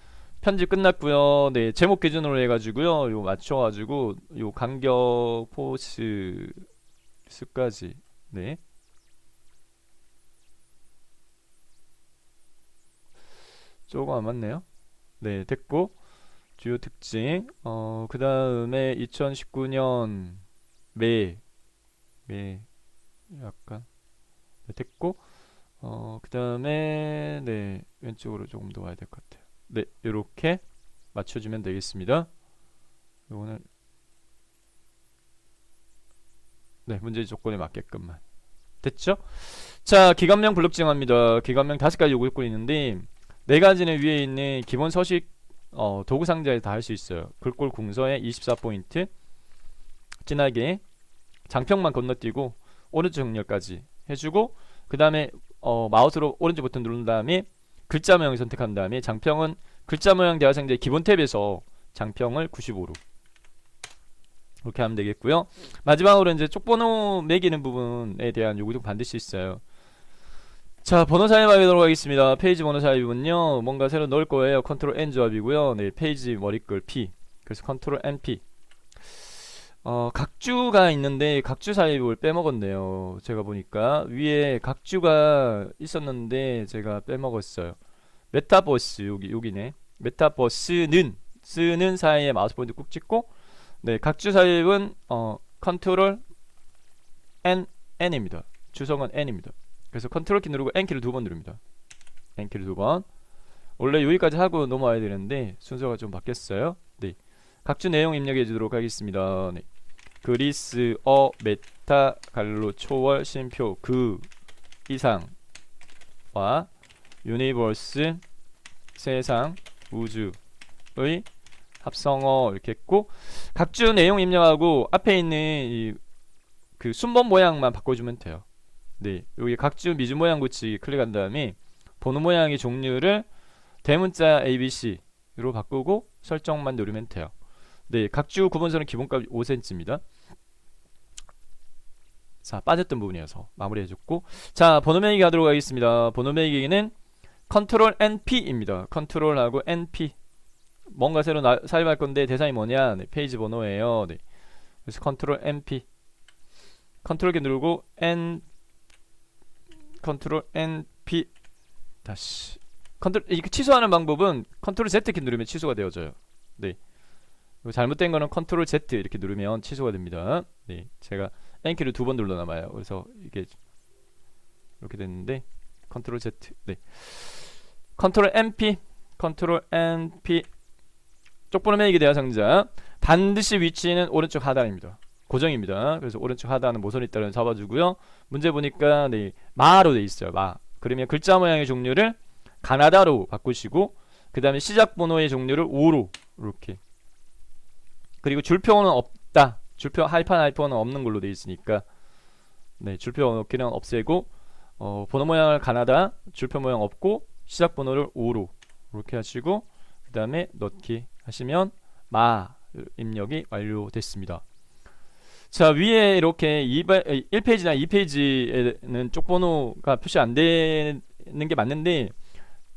편집 끝났고요. 네, 제목 기준으로 해가지고요. 요 맞춰가지고 요 간격 포스 수까지 네. 조금 안 맞네요. 네, 됐고 주요 특징 그 다음에 2019년 매 약간 네, 됐고 그 다음에 네 왼쪽으로 조금 더 와야 될 것 같아요. 네, 이렇게 맞춰주면 되겠습니다. 요거는 네 문제 조건에 맞게끔만 됐죠? 자, 기관명 블록 지정합니다. 기관명 5가지 요구 조건이 있는데 4가지는 위에 있는 기본 서식 도구 상자에 다 할 수 있어요. 글꼴 궁서에 24포인트 진하게 장평만 건너뛰고 오른쪽 정렬까지 해주고, 그 다음에 마우스로 오른쪽 버튼 누른 다음에 글자 모양 선택한 다음에 장평은 글자 모양 대화 상자의 기본 탭에서 장평을 95로 그렇게 하면 되겠고요. 마지막으로 이제 쪽번호 매기는 부분에 대한 요구 좀 반드시 있어요. 자, 번호 삽입하도록 하겠습니다. 페이지 번호 삽입은요, 뭔가 새로 넣을 거예요. 컨트롤 N 조합이고요. 네, 페이지 머리글 P. 그래서 컨트롤 NP. 각주가 있는데 각주 삽입을 빼먹었네요. 제가 보니까 위에 각주가 있었는데 제가 빼먹었어요. 메타버스, 여기네. 메타버스는 쓰는 사이에 마우스 포인트 꾹 찍고, 네, 각주 삽입은 컨트롤 N입니다. 주성은 N입니다. 그래서 컨트롤 키 누르고 N키를 2번 누릅니다. N키를 2번. 원래 여기까지 하고 넘어와야 되는데 순서가 좀 바뀌었어요. 네, 각주 내용 입력해 주도록 하겠습니다. 네. 그리스 메타 갈로 초월 심표 그 이상과 유니버스 세상 우주의 합성어 이렇게 했고, 각주 내용 입력하고 앞에 있는 그 순번 모양만 바꿔주면 돼요. 네, 여기 각주 미주 모양 붙이기 클릭한 다음에 번호 모양의 종류를 대문자 ABC로 바꾸고 설정만 누르면 돼요. 네, 각주 구분선은 기본값 5cm입니다. 자, 빠졌던 부분이어서 마무리해줬고, 자, 번호 매기기 하도록 하겠습니다. 번호 매기기는 컨트롤 NP입니다. 컨트롤하고 NP. 뭔가 새로 삽입할 건데 대상이 뭐냐? 네, 페이지 번호예요. 네, 그래서 컨트롤 NP. 컨트롤 키 누르고 컨트롤 NP 다시 이렇게 취소하는 방법은 컨트롤 Z 키 누르면 취소가 되어져요. 네, 잘못된 거는 컨트롤 Z 이렇게 누르면 취소가 됩니다. 네, 제가 N키를 2번 눌러놔봐요. 그래서 이게 이렇게 됐는데 컨트롤 Z. 네, 컨트롤 NP, 컨트롤 NP. 쪽번호 매기기 대화 상자 반드시 위치는 오른쪽 하단입니다. 고정입니다. 그래서 오른쪽 하단은 모서리 따라 잡아주고요. 문제 보니까 네, 마로 돼 있어요. 마. 그러면 글자 모양의 종류를 가나다로 바꾸시고, 그 다음에 시작 번호의 종류를 5로 이렇게. 그리고 줄표는 없다. 줄표 하이퍼는 없는 걸로 돼 있으니까, 네, 줄표 넣기는 없애고, 번호 모양을 가나다, 줄표 모양 없고 시작 번호를 5로 이렇게 하시고, 그 다음에 넣기 하시면 마 입력이 완료됐습니다. 자, 위에 이렇게 1페이지나 2페이지에는 쪽번호가 표시 안 되는 게 맞는데,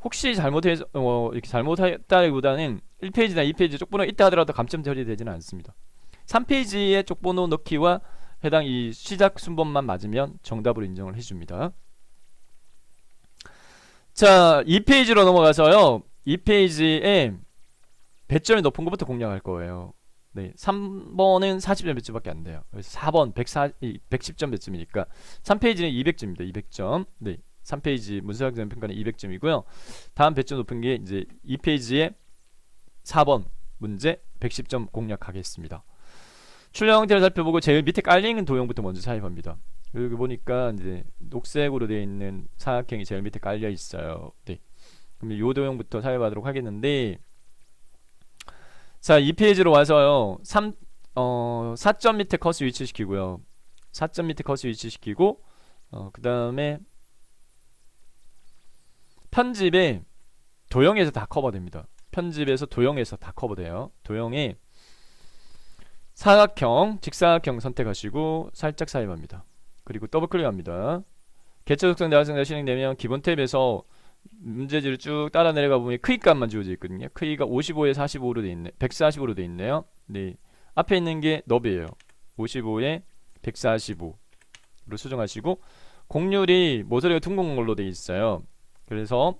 혹시 잘못해서 이렇게 잘못했다기보다는 1페이지나 2페이지 쪽번호가 있다 하더라도 감점 처리되지는 않습니다. 3페이지에 쪽번호 넣기와 해당 이 시작 순번만 맞으면 정답으로 인정을 해줍니다. 자, 2페이지로 넘어가서요, 2페이지에 배점이 높은 것부터 공략할 거예요. 네, 3번은 40점 배점밖에 안 돼요. 그래서 4번 110점 배점이니까 3페이지는 200점입니다. 200점. 네, 3페이지 문서학생 평가는 200점이고요. 다음 배점 높은 게 이제 2페이지에 4번 문제 110점 공략하겠습니다. 출력 형태를 살펴보고 제일 밑에 깔려있는 도형부터 먼저 삽입합니다. 여기 보니까 이제 녹색으로 되어 있는 사각형이 제일 밑에 깔려 있어요. 네, 그럼 이 도형부터 삽입하도록 하겠는데, 자, 2페이지로 와서요, 4점 밑에 커서 위치시키고요. 4점 밑에 커서 위치시키고, 그 다음에 편집에 도형에서 다 커버됩니다. 편집에서 도형에서 다 커버돼요. 도형에 사각형, 직사각형 선택하시고 살짝 삽입합니다. 그리고 더블 클릭합니다. 개체 속성 대화성자 실행되면 기본 탭에서 문제지를 쭉 따라 내려가 보면 크기 값만 주어져 있거든요. 크기가 55에 45로 돼 있네. 145로 돼 있네요. 네, 앞에 있는 게 너비예요. 55에 145로 수정하시고, 곡률이 모서리가 둥근 걸로 돼 있어요. 그래서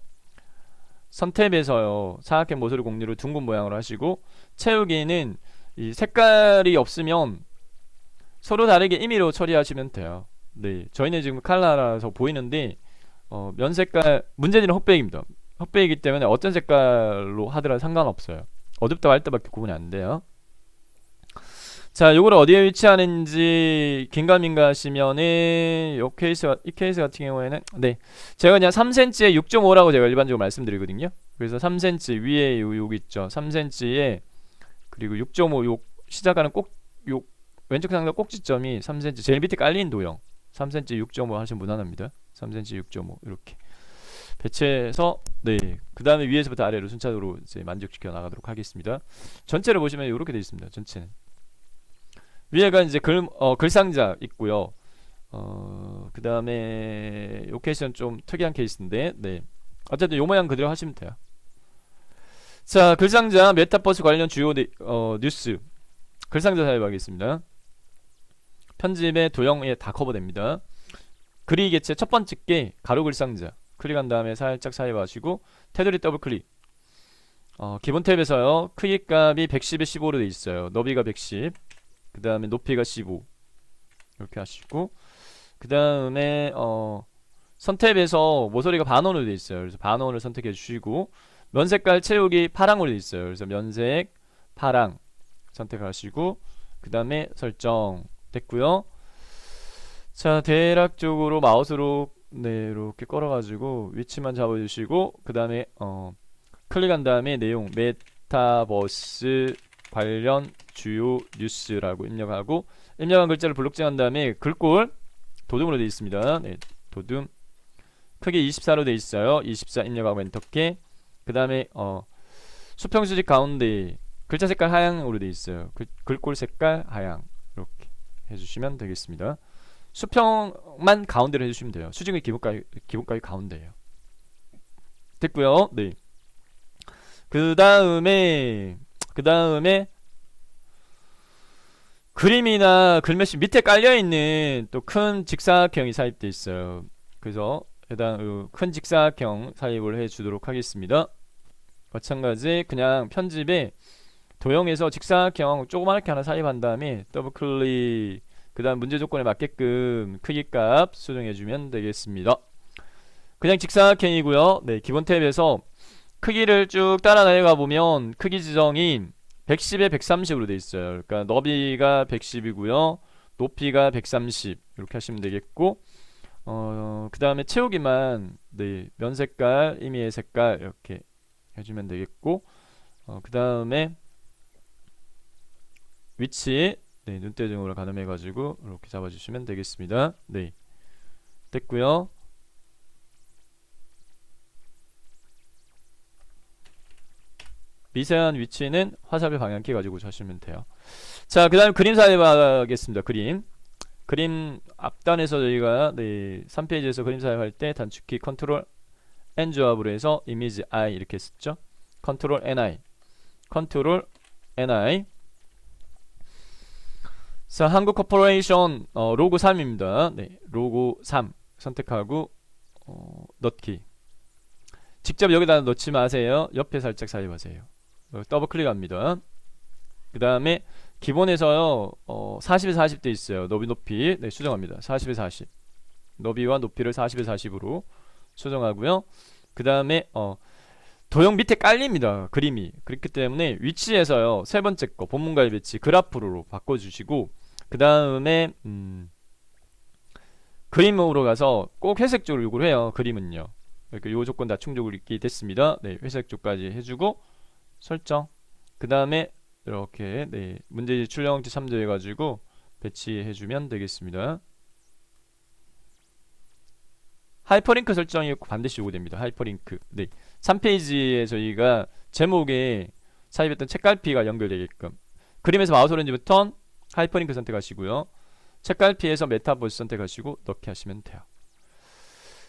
선탭에서요, 사각형 모서리 곡률을 둥근 모양으로 하시고, 채우기는 이 색깔이 없으면 서로 다르게 임의로 처리하시면 돼요. 네, 저희는 지금 칼라라서 보이는데 면 색깔, 문제지는 흑백입니다. 흑백이기 때문에 어떤 색깔로 하더라도 상관없어요. 어둡다 할 때밖에 구분이 안 돼요. 자, 요거를 어디에 위치하는지 긴가민가 하시면은 이 케이스 같은 경우에는 네, 제가 그냥 3cm에 6.5라고 제가 일반적으로 말씀드리거든요. 그래서 3cm 위에 여기 있죠. 3cm에 그리고 6.5 요 시작하는 요 왼쪽 상단 꼭지점이 3cm 제일 밑에 깔린 도형 3cm 6.5 하시면 무난합니다. 3cm 6.5 이렇게 배치해서 네, 그 다음에 위에서부터 아래로 순차적으로 이제 만족시켜 나가도록 하겠습니다. 전체를 보시면 이렇게 되어 있습니다. 전체는 위에가 이제 글상자 있고요. 그 다음에 요 케이스는 좀 특이한 케이스인데 네, 어쨌든 요 모양 그대로 하시면 돼요. 자, 글상자 메타버스 관련 주요 뉴스 글상자 사입하겠습니다. 편집의 도형에 다 커버됩니다. 그리 개체 첫 번째 게 가로 글상자 클릭한 다음에 살짝 사입하시고 테두리 더블 클릭. 기본 탭에서요 크기 값이 110에 15로 돼 있어요. 너비가 110, 그 다음에 높이가 15 이렇게 하시고, 그 다음에 선탭에서 모서리가 반원으로 돼 있어요. 그래서 반원을 선택해 주시고, 면 색깔 채우기 파랑으로 돼 있어요. 그래서 면색 파랑 선택하시고, 그 다음에 설정 됐고요. 자, 대략적으로 마우스로 네, 이렇게 걸어가지고 위치만 잡아주시고, 그 다음에 클릭한 다음에 내용 메타버스 관련 주요 뉴스라고 입력하고, 입력한 글자를 블록칭한 다음에 글꼴 도둠으로 되어 있습니다. 네, 도둠 크기 24로 되어 있어요. 24 입력하고 엔터키. 그 다음에 수평수직 가운데 글자 색깔 하향으로 되어 있어요. 글꼴 색깔 하향 이렇게 해주시면 되겠습니다. 수평만 가운데로 해주시면 돼요. 수직의 기본값이 가운데예요. 됐고요. 네. 그 다음에 그림이나 글매시 밑에 깔려있는 또 큰 직사각형이 삽입되어 있어요. 그래서 해당 큰 직사각형 삽입을 해주도록 하겠습니다. 마찬가지 그냥 편집에 도형에서 직사각형 조그맣게 하나 삽입한 다음에 더블 클릭, 그 다음 문제 조건에 맞게끔 크기값 수정해주면 되겠습니다. 그냥 직사각형이고요. 네, 기본 탭에서 크기를 쭉 따라 내려가 보면 크기 지정이 110에 130으로 되어 있어요. 그러니까 너비가 110이고요. 높이가 130 이렇게 하시면 되겠고, 그 다음에 채우기만 네, 면 색깔, 임의의 색깔 이렇게 해주면 되겠고, 그 다음에 위치 네, 눈대중으로 가늠해가지고 이렇게 잡아주시면 되겠습니다. 네, 됐고요. 미세한 위치는 화살표 방향키 가지고 하시면 돼요. 자, 그 다음에 그림 사입하겠습니다. 그림 앞단에서 저희가 네, 3페이지에서 그림 사입할 때 단축키 컨트롤 N 조합으로 해서 이미지 I 이렇게 했었죠. 컨트롤 NI 자, 한국 코퍼레이션 로고 3입니다. 네, 로고 3 선택하고 넣기. 직접 여기다 넣지 마세요. 옆에 살짝 사입하세요. 더블 클릭합니다. 그 다음에 기본에서요 40에 40 돼 있어요. 너비 높이 네, 수정합니다. 40에 40 너비와 높이를 40에 40으로 수정하고요. 그 다음에 도형 밑에 깔립니다. 그림이. 그렇기 때문에 위치에서요 세 번째 거 본문과의 배치 그래프로 바꿔주시고, 그 다음에 그림으로 가서 꼭 회색 쪽을 요구를 해요. 그림은요. 이렇게 요 조건 다 충족이 됐습니다. 네, 회색 쪽까지 해주고 설정. 그 다음에 이렇게 네, 문제지 출력형태 참조해가지고 배치해주면 되겠습니다. 하이퍼링크 설정이 반드시 요구됩니다. 하이퍼링크. 네, 3페이지에 저희가 제목에 삽입했던 책갈피가 연결되게끔 그림에서 마우스 오른쪽부터 하이퍼링크 선택하시고요. 책갈피에서 메타버스 선택하시고 넣기 하시면 돼요.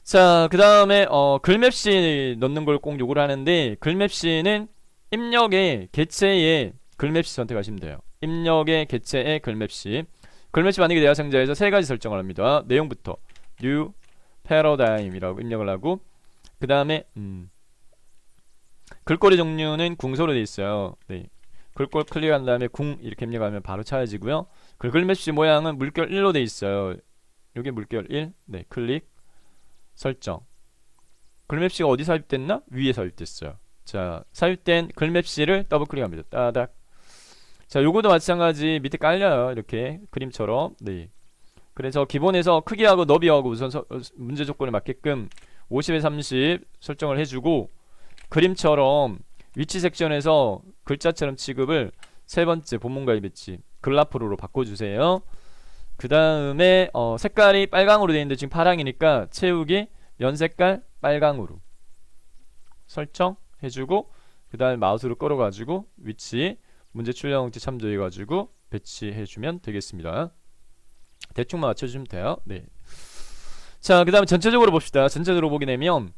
자, 그 다음에 글맵시 넣는 걸 꼭 요구를 하는데, 글맵시는 입력의 개체에 글맵시 선택하시면 돼요. 입력의 개체에 글맵시 만약에 대화 상자에서 세 가지 설정을 합니다. 내용부터 new paradigm이라고 입력을 하고, 그 다음에 글꼴의 종류는 궁서로 되어 있어요. 네, 글꼴 클릭한 다음에 궁 이렇게 입력하면 바로 찾아지고요. 글맵시 모양은 물결 1로 되어 있어요. 요게 물결 1. 네, 클릭 설정. 글맵시가 어디 삽입됐나? 위에 삽입됐어요. 자, 삽입된 글맵시를 더블 클릭합니다. 따닥. 자, 요거도 마찬가지 밑에 깔려요. 이렇게 그림처럼. 네. 그래서 기본에서 크기하고 너비하고 우선 문제 조건에 맞게끔 50에 30 설정을 해주고, 그림처럼 위치 섹션에서 글자처럼 취급을 세 번째 본문과의 배치 글라프로로 바꿔주세요. 그 다음에 색깔이 빨강으로 되어 있는데 지금 파랑이니까 채우기 면 색깔 빨강으로 설정해주고, 그 다음에 마우스로 끌어가지고 위치 문제 출력 형태 참조해가지고 배치해주면 되겠습니다. 대충만 맞춰주시면 돼요. 네. 자, 그 다음에 전체적으로 봅시다. 전체적으로 보게 되면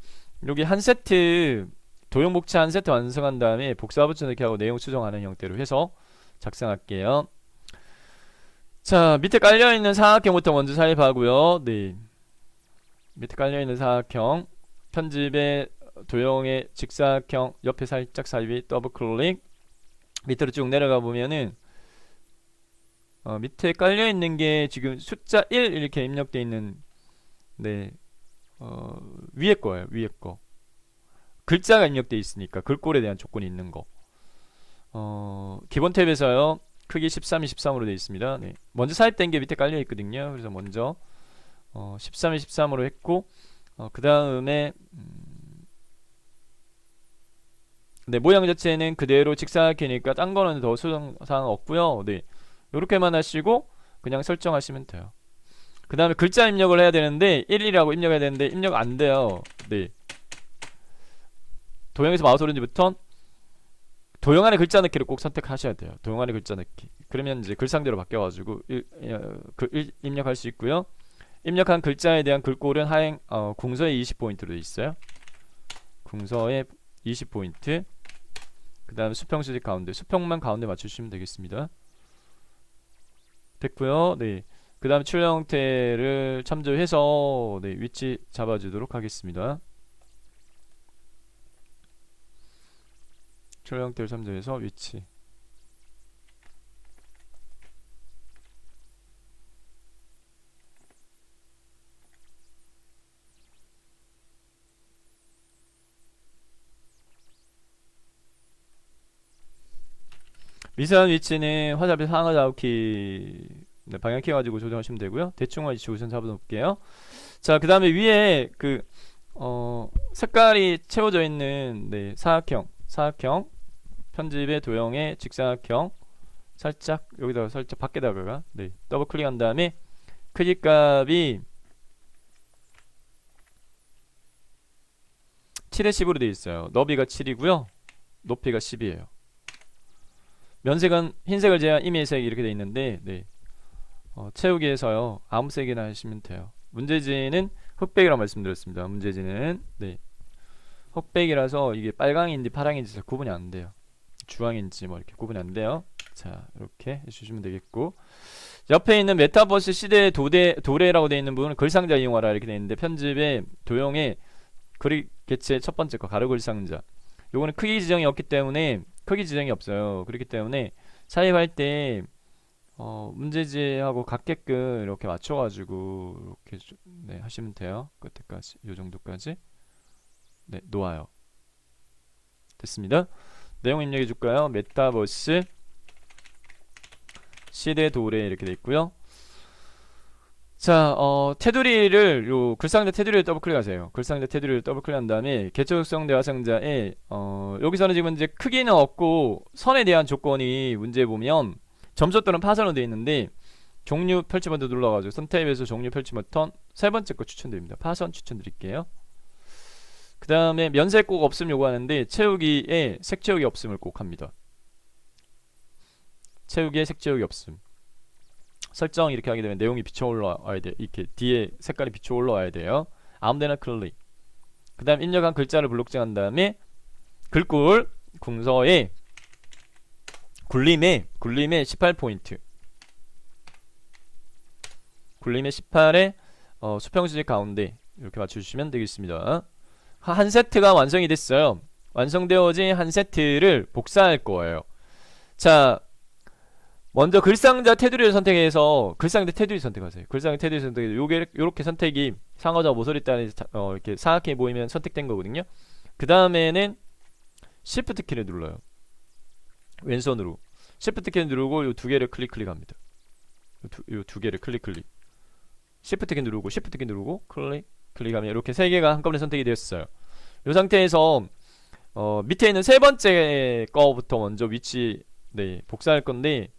여기 한 세트 도형 복사 한 세트 완성한 다음에 복사 붙여 넣기 하고 내용 수정하는 형태로 해서 작성할게요. 자, 밑에 깔려있는 사각형부터 먼저 삽입하고요. 네. 밑에 깔려있는 사각형 편집에 도형의 직사각형 옆에 살짝 삽입 더블 클릭 밑으로 쭉 내려가 보면은 밑에 깔려있는 게 지금 숫자 1 이렇게 입력되어 있는, 네, 위에 거예요. 위에 거 글자가 입력되어 있으니까 글꼴에 대한 조건이 있는 거. 기본 탭에서요 크기 13, 13으로 되어 있습니다. 네. 먼저 삽입된 게 밑에 깔려 있거든요. 그래서 먼저 13, 13으로 했고, 그 다음에 네, 모양 자체는 그대로 직사각형이니까 딴 거는 더 수정사항 없고요. 네, 요렇게만 하시고 그냥 설정하시면 돼요. 그 다음에 글자 입력을 해야 되는데 1이라고 입력해야 되는데 입력 안 돼요. 네, 도형에서 마우스 오른쪽부터 도형 안에 글자 넣기를 꼭 선택하셔야 돼요. 도형 안에 글자 넣기. 그러면 이제 글상대로 바뀌어가지고 입력할 수 있고요. 입력한 글자에 대한 글꼴은 하행 궁서에 20포인트로 되어 있어요. 궁서에 20포인트. 그 다음에 수평 수직 가운데, 수평만 가운데 맞추시면 되겠습니다. 됐고요. 네. 그 다음에 출력 형태를 참조해서 네, 위치 잡아주도록 하겠습니다. 출력 형태를 참조해서 위치. 미세한 위치는 화살표 상하 좌우키, 네, 방향키 가지고 조정하시면 되고요. 대충 위치 우선 잡아놓을게요. 자, 그 다음에 위에 그 색깔이 채워져 있는, 네, 사각형 편집의 도형의 직사각형 살짝 여기다가 살짝 밖에다가, 네, 더블 클릭한 다음에 크기 값이 7에 10으로 되어 있어요. 너비가 7이고요. 높이가 10이에요. 면색은 흰색을 제한 임의색 이렇게 되어 있는데, 네, 채우기에서요 아무 색이나 하시면 돼요. 문제지는 흑백이라고 말씀드렸습니다. 문제지는, 네, 흑백이라서 이게 빨강인지 파랑인지 잘 구분이 안 돼요. 주황인지 뭐 이렇게 구분이 안 돼요. 자, 이렇게 해주시면 되겠고, 옆에 있는 메타버스 시대 도래라고 되어 있는 부분은 글상자 이용하라 이렇게 되어 있는데, 편집에 도형의 그리 개체 첫 번째 거 가로 글상자, 요거는 크기 지정이 없기 때문에, 크기 지정이 없어요. 그렇기 때문에 삽입할 때 문제지하고 같게끔 이렇게 맞춰가지고 이렇게 네, 하시면 돼요. 끝에까지 요 정도까지 네, 놓아요. 됐습니다. 내용 입력해 줄까요? 메타버스 시대 도래 이렇게 돼 있고요. 자, 테두리를 요 글상자 테두리를 더블 클릭하세요. 글상자 테두리를 더블 클릭한 다음에 개체 속성 대화상자에 여기서는 지금 이제 크기는 없고 선에 대한 조건이 문제 보면 점수 또는 파선으로 되어 있는데, 종류 펼치 버튼 눌러가지고 선택에서 종류 펼치 버튼 세 번째 거 추천드립니다. 파선 추천드릴게요. 그 다음에 면색 꼭 없음 요구하는데 채우기에 색 채우기 없음을 꼭 합니다. 채우기에 색 채우기 없음 설정 이렇게 하게 되면 내용이 비쳐 올라와야 돼. 이렇게 뒤에 색깔이 비쳐 올라와야 돼요. 아무데나 클릭. 그 다음 입력한 글자를 블록칭한 다음에 글꼴 궁서에 굴림에 18포인트, 굴림에 18에 수평수직 가운데 이렇게 맞춰주시면 되겠습니다. 한 세트가 완성이 됐어요. 완성되어진 한 세트를 복사할 거예요. 자, 먼저 글상자 테두리를 선택해서 글상자 테두리 선택하세요. 글상자 테두리 선택해서 요렇게 선택이 상하좌우 모서리 단에 이렇게 사각형이 보이면 선택된 거거든요. 그 다음에는 Shift 키를 눌러요. 왼손으로 Shift 키 누르고 요 두 개를 클릭합니다. 요 두 개를 클릭. Shift 키 누르고 Shift 키 누르고 클릭하면 이렇게 세 개가 한꺼번에 선택이 되었어요. 이 상태에서 밑에 있는 세 번째 거부터 먼저 위치 복사할 건데,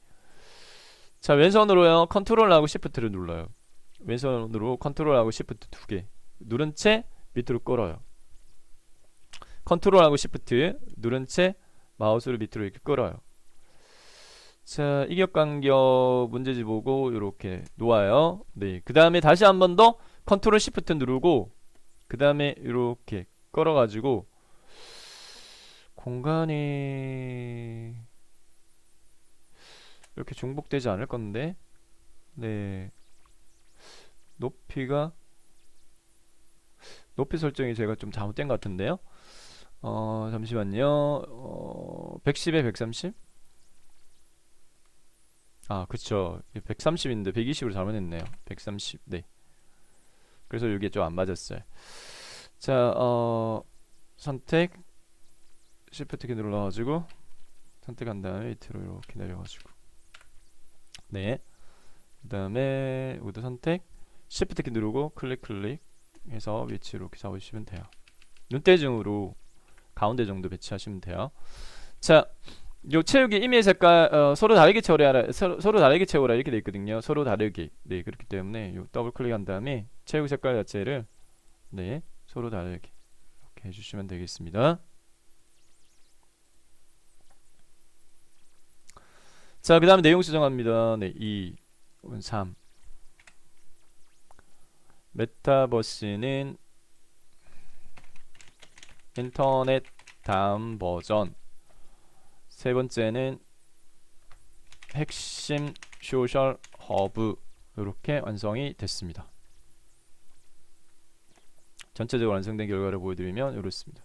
자, 왼손으로요 컨트롤하고 Shift를 눌러요. 왼손으로 컨트롤하고 Shift 두 개 누른 채 밑으로 끌어요. 컨트롤하고 Shift 누른 채 마우스를 밑으로 이렇게 끌어요. 자, 이격간격 문제지 보고 이렇게 놓아요. 네, 그 다음에 다시 한 번 더 컨트롤 Shift 누르고 그 다음에 이렇게 끌어가지고 공간이 이렇게 중복되지 않을 건데, 네, 높이 설정이 제가 좀 잘못된 것 같은데요. 잠시만요. 110에 130? 아, 그쵸. 130인데 120으로 잘못했네요. 130. 네. 그래서 이게 좀 안 맞았어요. 자, 선택 Shift 키 눌러가지고 선택한 다음에 밑으로 이렇게 내려가지고, 네. 그 다음에 여기도 선택 Shift 키 누르고 클릭 해서 위치 이렇게 잡으시면 돼요. 눈대중으로 가운데 정도 배치하시면 돼요. 자, 요 채우기 이미지 색깔 서로 다르게 채우라, 서로 다르게 채우라 이렇게 돼 있거든요. 서로 다르게. 네, 그렇기 때문에 요 더블 클릭한 다음에 채우기 색깔 자체를 서로 다르게 이렇게 해주시면 되겠습니다. 자, 그 다음에 내용 수정합니다. 네, 2, 3. 메타버스는 인터넷 다음 버전. 세 번째는 핵심 소셜 허브. 이렇게 완성이 됐습니다. 전체적으로 완성된 결과를 보여드리면 이렇습니다.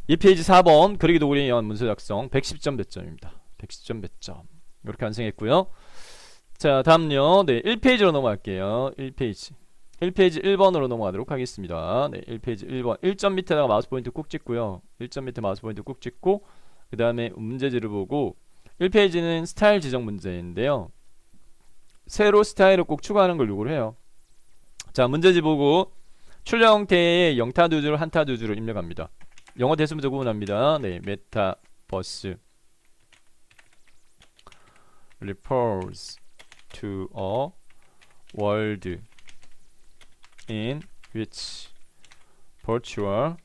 이 페이지 4번 그리기 도구를 이용한 문서 작성 110점 배점입니다. 110점 배점 이렇게 완성했고요. 자, 다음요. 네, 1페이지로 넘어갈게요. 1페이지 1번으로 넘어가도록 하겠습니다. 네, 1페이지 1번 1점 밑에다가 마우스 포인트 꾹 찍고요. 1점 밑에 마우스 포인트 꾹 찍고 그 다음에 문제지를 보고 1페이지는 스타일 지정 문제인데요. 새로 스타일을 꼭 추가하는 걸 요구를 해요. 자, 문제지 보고 출력 형태의 영타 두 줄, 한타 두 줄을 입력합니다. 영어 대수문제 구분합니다. 네, 메타버스 refers to a world in which virtual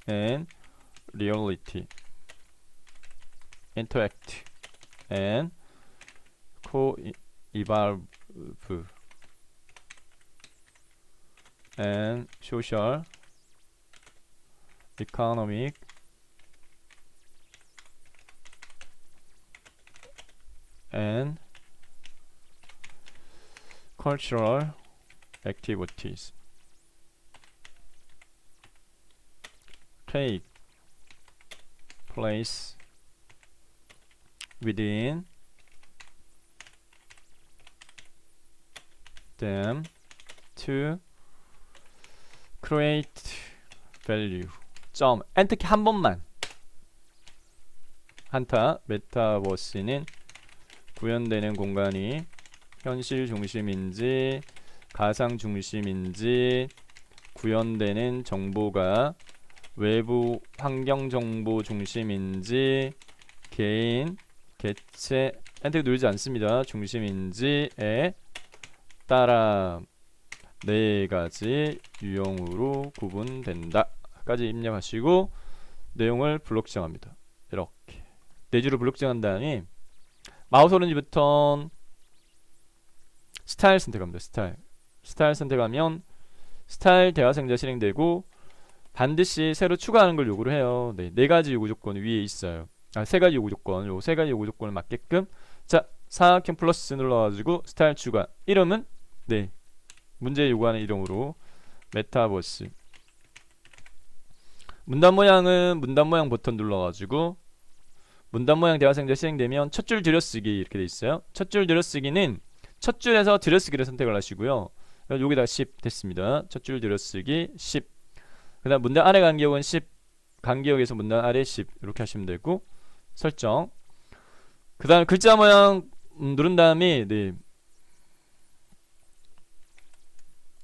and reality interact and co-evolve and social, economic, and cultural activities take place within them to create value. 점 엔터키 한 번만. 한타 메타버스는 구현되는 공간이 현실 중심인지 가상 중심인지, 구현되는 정보가 외부 환경 정보 중심인지, 개인, 개체, 엔터 누르지 않습니다. 중심인지에 따라 네 가지 유형으로 구분된다 까지 입력하시고 내용을 블록 지정합니다. 이렇게 네 줄을 블록 지정한 다음에 마우스 오른쪽 버튼 스타일 선택합니다. 스타일 선택하면 스타일 대화 상자 실행되고 반드시 새로 추가하는 걸 요구를 해요. 네 가지 요구 조건이 위에 있어요. 세 가지 요구 조건, 요 세 가지 요구 조건을 맞게끔. 자, 사각형 플러스 눌러가지고 스타일 추가. 이름은 문제 요구하는 이름으로 메타버스. 문단 모양은 문단 모양 버튼 눌러가지고 문단 모양 대화 상자 실행되면 첫 줄 들여쓰기 이렇게 돼 있어요. 첫 줄 들여쓰기는 첫 줄에서 들여쓰기를 선택을 하시고요. 여기다 10 됐습니다. 첫 줄 들여쓰기 10. 그 다음 문단 아래 간격은 10 간기역에서 문단 아래 10 이렇게 하시면 되고 설정. 그 다음 글자 모양 누른 다음에 네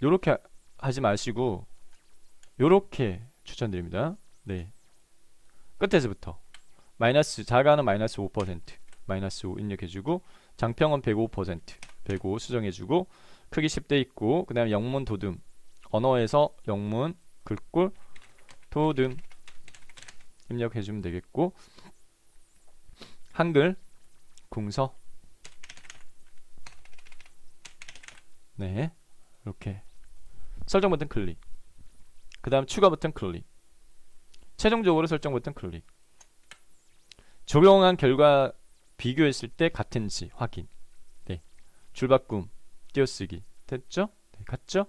요렇게 하지 마시고 요렇게 추천드립니다. 네 끝에서부터 마이너스 자가는 마이너스 5% 마이너스 5 입력해주고 장평은 105% 105 수정해주고 크기 10대 있고 그 다음에 영문 도듬 언어에서 영문 글꼴 도듬 입력해주면 되겠고 한글 궁서 네 이렇게 설정 버튼 클릭 그 다음 추가 버튼 클릭 최종적으로 설정 버튼 클릭 적용한 결과 비교했을 때 같은지 확인 네 줄바꿈 띄어쓰기 됐죠? 네, 갔죠?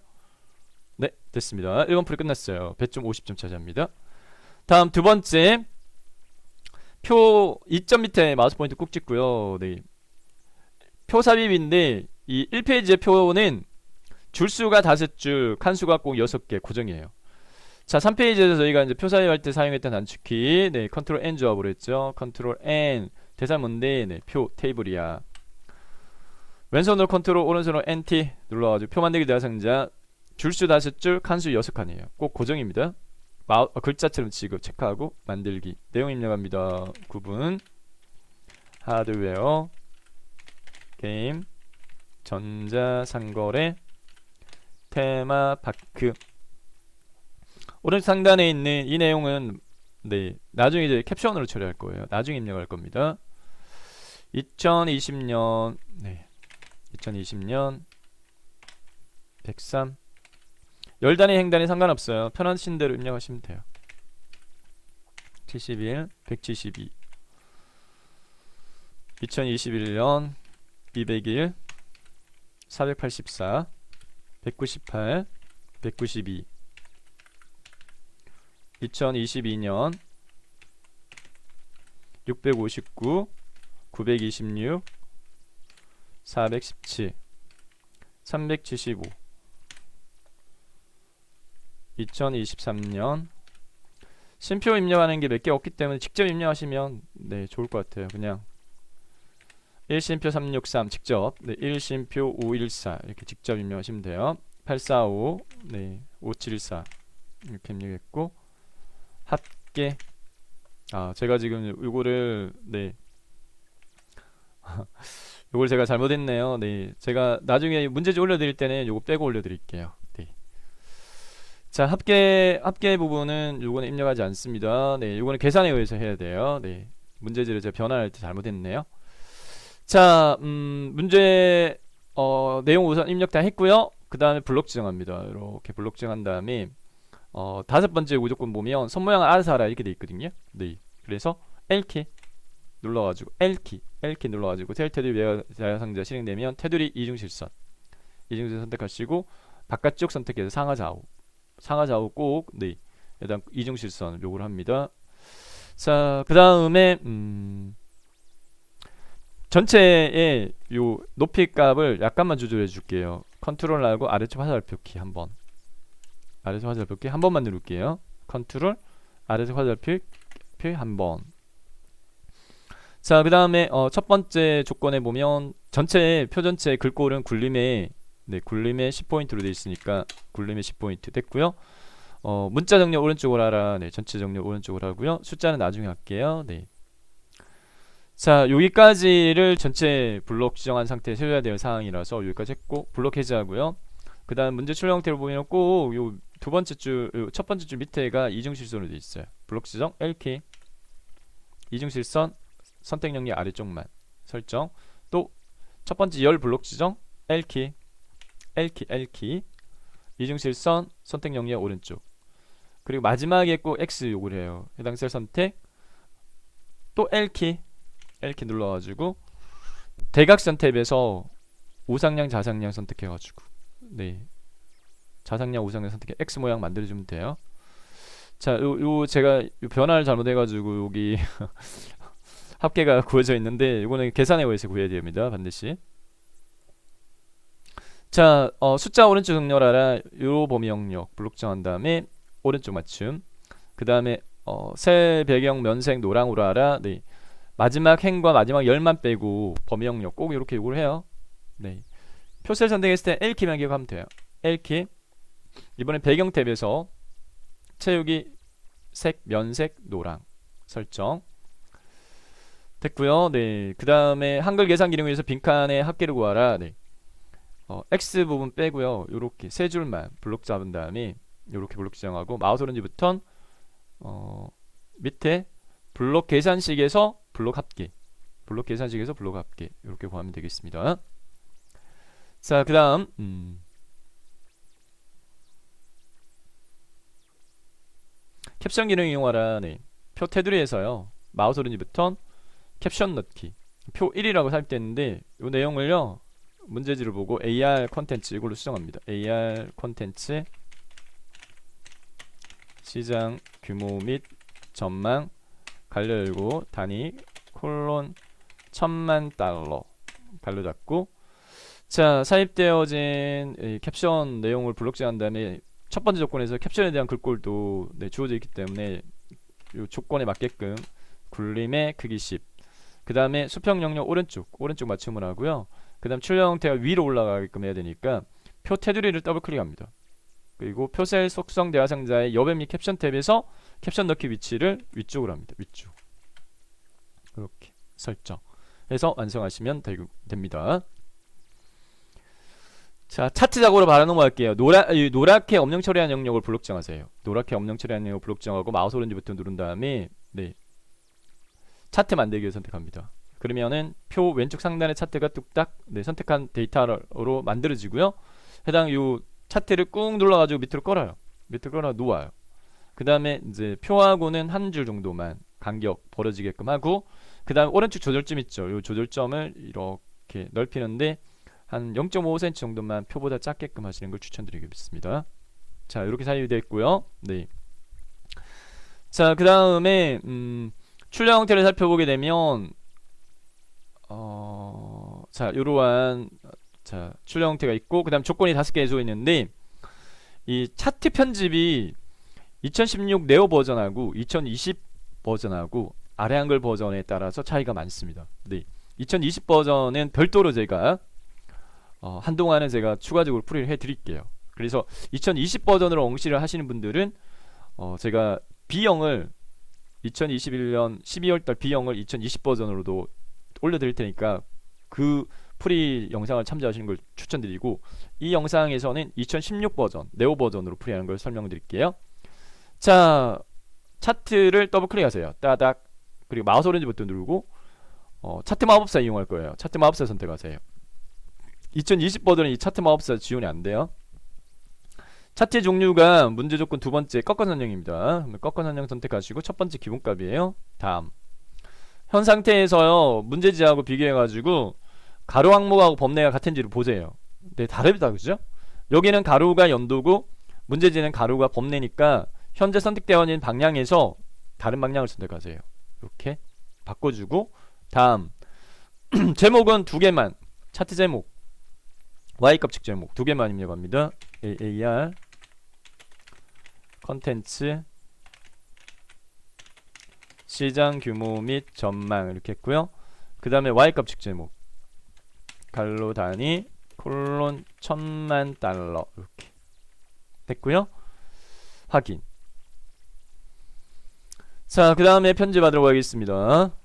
네 됐습니다. 1번 풀이 끝났어요. 100점 50점 차지합니다. 다음 두 번째 표 2점 밑에 마우스 포인트 꾹 찍고요. 네. 표 삽입인데 이 1페이지의 표는 줄수가 5줄, 칸수가 꼭 6개 고정이에요. 자, 3페이지에서 저희가 이제 표 삽입할 때 사용했던 단축키, 네, 컨트롤 N 조합으로 했죠. 컨트롤 N. 대사 뭔데? 네, 표 테이블이야. 왼손으로 컨트롤, 오른손으로 NT 눌러가지고 표 만들기 대상자 줄수 5줄, 칸수 6칸이에요. 꼭 고정입니다. 글자처럼 지급 체크하고 만들기 내용 입력합니다. 구분 하드웨어 게임 전자상거래 테마파크 오른쪽 상단에 있는 이 내용은 네 나중에 이제 캡션으로 처리할 거예요. 나중에 입력할 겁니다. 2020년 네 2020년 103 열단위 행단위 상관없어요. 편하신 대로 입력하시면 돼요. 71 172 2021년 201 484 198 192 2022년 659 926 417 375 2023년 심표 입력하는 게 몇 개 없기 때문에 직접 입력하시면 네 좋을 것 같아요. 그냥 1심표 363 직접 네 1심표 514 이렇게 직접 입력하시면 돼요. 845 네 5714 이렇게 입력했고 합계 제가 지금 요거를 네 요걸 제가 잘못했네요. 네 제가 나중에 문제지 올려드릴 때는 요거 빼고 올려드릴게요. 네. 자 합계 부분은 요거는 입력하지 않습니다. 네 요거는 계산에 의해서 해야 돼요. 네 문제지를 제가 변환할 때 잘못했네요. 자 문제 내용 우선 입력 다 했고요. 그 다음에 블록 지정합니다. 이렇게 블록 지정한 다음에 5번째 무조건 보면 손모양을 알아서 하라 이렇게 돼 있거든요. 네 그래서 L키 눌러가지고 L키 눌러가지고 셀 테두리 외야 상자 실행되면 테두리 이중실선 선택하시고 바깥쪽 선택해서 상하 좌우 꼭 네 일단 이중실선 요구를 합니다. 자 그 다음에 전체의 요 높이 값을 약간만 조절해 줄게요. 컨트롤 하고 아래쪽 화살표 키 한번 아래쪽 화살표 키 한 번만 누를게요. 컨트롤 아래쪽 화살표 키 한번. 자 그 다음에 첫 번째 조건에 보면 표 전체 글꼴은 굴림에 10포인트로 되어 있으니까 굴림에 10포인트 됐고요. 문자 정렬 오른쪽으로 하라. 네 전체 정렬 오른쪽으로 하고요. 숫자는 나중에 할게요. 네. 자 여기까지를 전체 블록 지정한 상태에서 해줘야 될 사항이라서 여기까지 했고 블록 해제하고요. 그 다음 문제 출력 형태를 보면 꼭 요 첫 번째 줄 밑에가 이중실선으로 되어 있어요. 블록 지정 L키 이중실선 선택 영역 아래쪽만 설정. 또 첫 번째 열 블록 지정 L키 이중실선 선택 영역 오른쪽. 그리고 마지막에 꼭 X 요구를 해요. 해당 셀 선택 또 L키 눌러가지고 대각선 탭에서 우상향 좌상향 선택해가지고 네 좌상향 우상향 선택해 X 모양 만들어주면 돼요. 자 요 제가 요 변화를 잘못해가지고 여기 합계가 구해져 있는데 이거는 계산에 의해서 구해야 됩니다. 반드시. 자 숫자 오른쪽 정렬하라 요 범위 영역 블록 정한 다음에 오른쪽 맞춤. 그 다음에 새 배경 면색 노랑으로 하라. 네. 마지막 행과 마지막 열만 빼고 범위 영역 꼭 이렇게 요구를 해요. 네. 표셀 선택했을 때 L키만 기억하면 돼요. L키. 이번엔 배경 탭에서 채우기 색, 면색, 노랑 설정 됐고요. 네. 그 다음에 한글 계산 기능을 위해서 빈칸에 합계를 구하라. 네. X 부분 빼고요. 요렇게 세 줄만 블록 잡은 다음에 요렇게 블록 지정하고 마우스 오른쪽 버튼 밑에 블록 계산식에서 블록 합계, 블록 계산식에서 블록 합계 이렇게 구하면 되겠습니다. 자, 그 다음 캡션 기능 이용하라. 네. 표 테두리에서요 마우스 오른쪽 버튼 캡션 넣기 표 1이라고 삽입됐는데 이 내용을요 문제지를 보고 AR 콘텐츠 이걸로 수정합니다. AR 콘텐츠 시장 규모 및 전망 갈려 열고 단위 콜론 1000만 달러 갈려 닫고 자 삽입되어진 이 캡션 내용을 블록 제한 다음에 첫 번째 조건에서 캡션에 대한 글꼴도 네, 주어져 있기 때문에 이 조건에 맞게끔 굴림의 크기 10 그 다음에 수평 영역 오른쪽 맞춤을 하고요. 그 다음 출력 형태가 위로 올라가게끔 해야 되니까 표 테두리를 더블 클릭합니다. 그리고 표셀 속성 대화 상자의 여백 및 캡션 탭에서 캡션 넣기 위치를 위쪽으로 합니다. 위쪽 이렇게 설정해서 완성하시면 됩니다. 자 차트 작업으로 바로 넘어갈게요. 노랗게 엄령 처리한 영역을 블록 정하세요. 노랗게 엄령 처리한 영역을 블록 정하고 마우스 오른쪽 버튼 누른 다음에 네 차트 만들기를 선택합니다. 그러면은 표 왼쪽 상단의 차트가 뚝딱 네, 선택한 데이터로 만들어지고요. 해당 요 차트를 꾹 눌러가지고 밑으로 끌어요. 밑으로 끌어 놓아요. 그 다음에 이제 표하고는 한 줄 정도만 간격 벌어지게끔 하고 그 다음 오른쪽 조절점 있죠. 요 조절점을 이렇게 넓히는데 한 0.5cm 정도만 표보다 작게끔 하시는 걸 추천드리겠습니다. 자 이렇게 사용이 됐고요. 네. 자 그 다음에 출력 형태를 살펴보게 되면 자 이러한 자 출력 형태가 있고 그 다음 조건이 5개 해서 있는데 이 차트 편집이 2016 네오 버전하고 2020 버전하고 아래 한글 버전에 따라서 차이가 많습니다. 네. 2020 버전은 별도로 제가 한동안은 제가 추가적으로 풀이를 해드릴게요. 그래서 2020 버전으로 응시를 하시는 분들은 제가 B형을 2021년 12월달 B형을 2020 버전으로도 올려드릴 테니까 그 풀이 영상을 참조하시는 걸 추천드리고 이 영상에서는 2016 버전 네오 버전으로 풀이하는 걸 설명드릴게요. 자 차트를 더블 클릭하세요. 따닥 그리고 마우스 오른쪽 버튼 누르고 차트 마법사 이용할 거예요. 차트 마법사 선택하세요. 2020 버전은 이 차트 마법사 지원이 안 돼요. 차트 종류가 문제 조건 두 번째 꺾어 선형입니다. 꺾어 선형 선택하시고 첫 번째 기본값이에요. 다음 현 상태에서요 문제지하고 비교해가지고 가로 항목하고 범례가 같은지를 보세요. 네 다릅니다. 그죠? 여기는 가로가 연도고 문제지는 가로가 범례니까 현재 선택되어 있는 방향에서 다른 방향을 선택하세요. 이렇게 바꿔주고 다음 제목은 두 개만 차트 제목 Y값식 제목 두 개만 입력합니다. AR 컨텐츠 시장 규모 및 전망 이렇게 했고요. 그 다음에 Y값식 제목 갈로 단위 콜론 1000만 달러 이렇게 됐고요. 확인. 자 그 다음에 편집하도록 하겠습니다.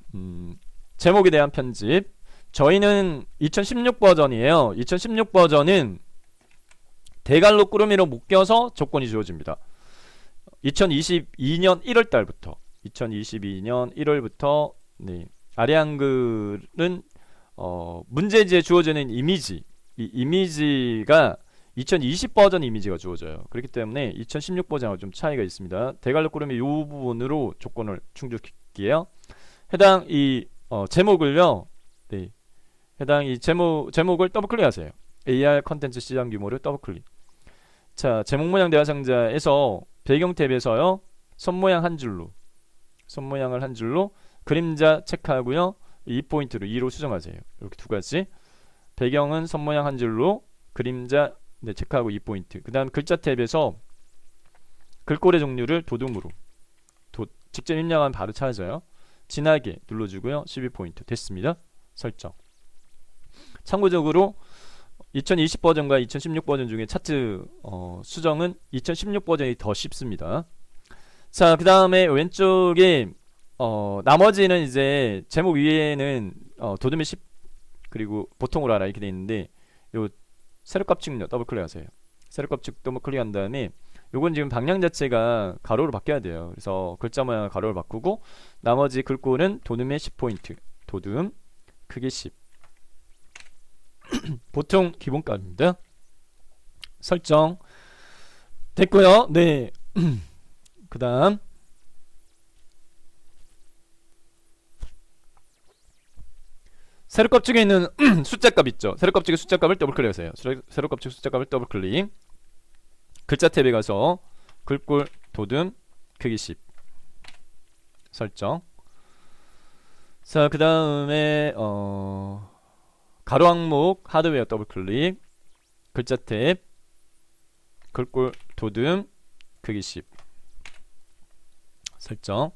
제목에 대한 편집 저희는 2016 버전이에요. 2016 버전은 대갈로 꾸러미로 묶여서 조건이 주어집니다. 2022년 1월달부터 2022년 1월부터 네, 아래 한글은 문제지에 주어지는 이미지 이 이미지가 2020 버전 이미지가 주어져요. 그렇기 때문에 2016 버전하고 좀 차이가 있습니다. 대갈로 꾸러미 이 부분으로 조건을 충족할게요. 해당 이 제목을요. 네. 해당 이 제목을 더블 클릭하세요. AR 컨텐츠 시장 규모를 더블 클릭. 자, 제목 모양 대화 상자에서 배경 탭에서요. 손 모양 한 줄로. 손 모양을 한 줄로 그림자 체크하고요. 2포인트로 2로 수정하세요. 이렇게 두 가지. 배경은 손 모양 한 줄로 그림자 네, 체크하고 2포인트. 그다음 글자 탭에서 글꼴의 종류를 도둠으로 직접 입력하면 바로 찾아져요. 진하게 눌러주고요. 12포인트 됐습니다. 설정. 참고적으로 2020 버전과 2016 버전 중에 차트 수정은 2016 버전이 더 쉽습니다. 자, 그 다음에 왼쪽에 나머지는 이제 제목 위에는 도드미 10 그리고 보통으로 알아 이렇게 돼 있는데, 요 세로값 측요 더블 클릭하세요. 세로값 측 더블 클릭한 다음에 요건 지금 방향 자체가 가로로 바뀌어야 돼요. 그래서 글자 모양을 가로로 바꾸고, 나머지 글꼴은 도둠의 10포인트, 도둠 크기 10 보통 기본값입니다. 설정 됐고요. 네. 그 다음 세로값 측에 있는 숫자값 있죠. 세로값 측의 숫자값을 더블 클릭하세요. 세로값 측 숫자값을 더블 클릭. 글자 탭에 가서 글꼴 도둠 크기 10 설정. 자, 그 다음에 가로 항목 하드웨어 더블 클릭. 글자 탭 글꼴 도둠 크기 10 설정.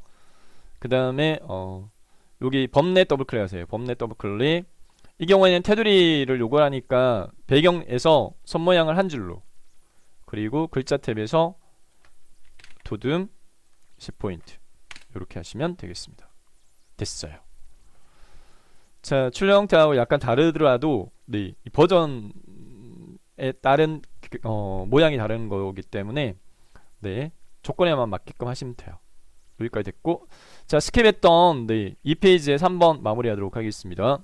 그 다음에 여기 범넷 더블 클릭하세요. 범넷 더블 클릭. 이 경우에는 테두리를 요구하니까 배경에서 손 모양을 한 줄로, 그리고 글자 탭에서 도둠 10포인트 이렇게 하시면 되겠습니다. 됐어요. 자, 출력 형태하고 약간 다르더라도 네, 이 버전에 따른 모양이 다른 거기 때문에 네, 조건에만 맞게끔 하시면 돼요. 여기까지 됐고, 자, 스킵했던 네, 이 페이지에 3번 마무리하도록 하겠습니다.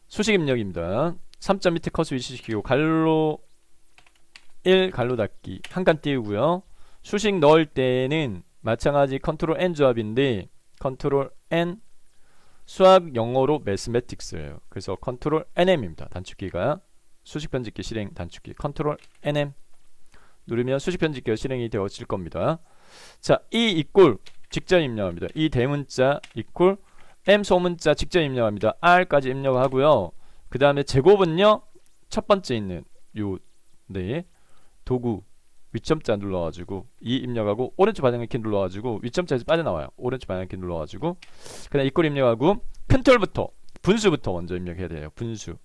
수식 입력입니다. 3점 밑에 커서 위치시키고 갈로 1 갈로 닫기 한 칸 띄우고요. 수식 넣을 때는 마찬가지 컨트롤 N 조합인데, 컨트롤 N 수학 영어로 매스매틱스예요. 그래서 컨트롤 NM입니다. 단축키가 수식 편집기 실행 단축키 컨트롤 NM 누르면 수식 편집기가 실행이 되어질 겁니다. 자, 이 이꼴 직접 입력합니다. 이 대문자 이꼴 M 소문자 직접 입력합니다. R까지 입력하고요. 그 다음에 제곱은요, 첫 번째 있는 요 네, 도구 위점자 눌러가지고 2 입력하고, 오른쪽 반향키 눌러가지고 위점자에서 빠져나와요. 오른쪽 반향키 눌러가지고 그다음 이꼴 입력하고, 컨트롤부터 분수부터 먼저 입력해야 돼요. 분수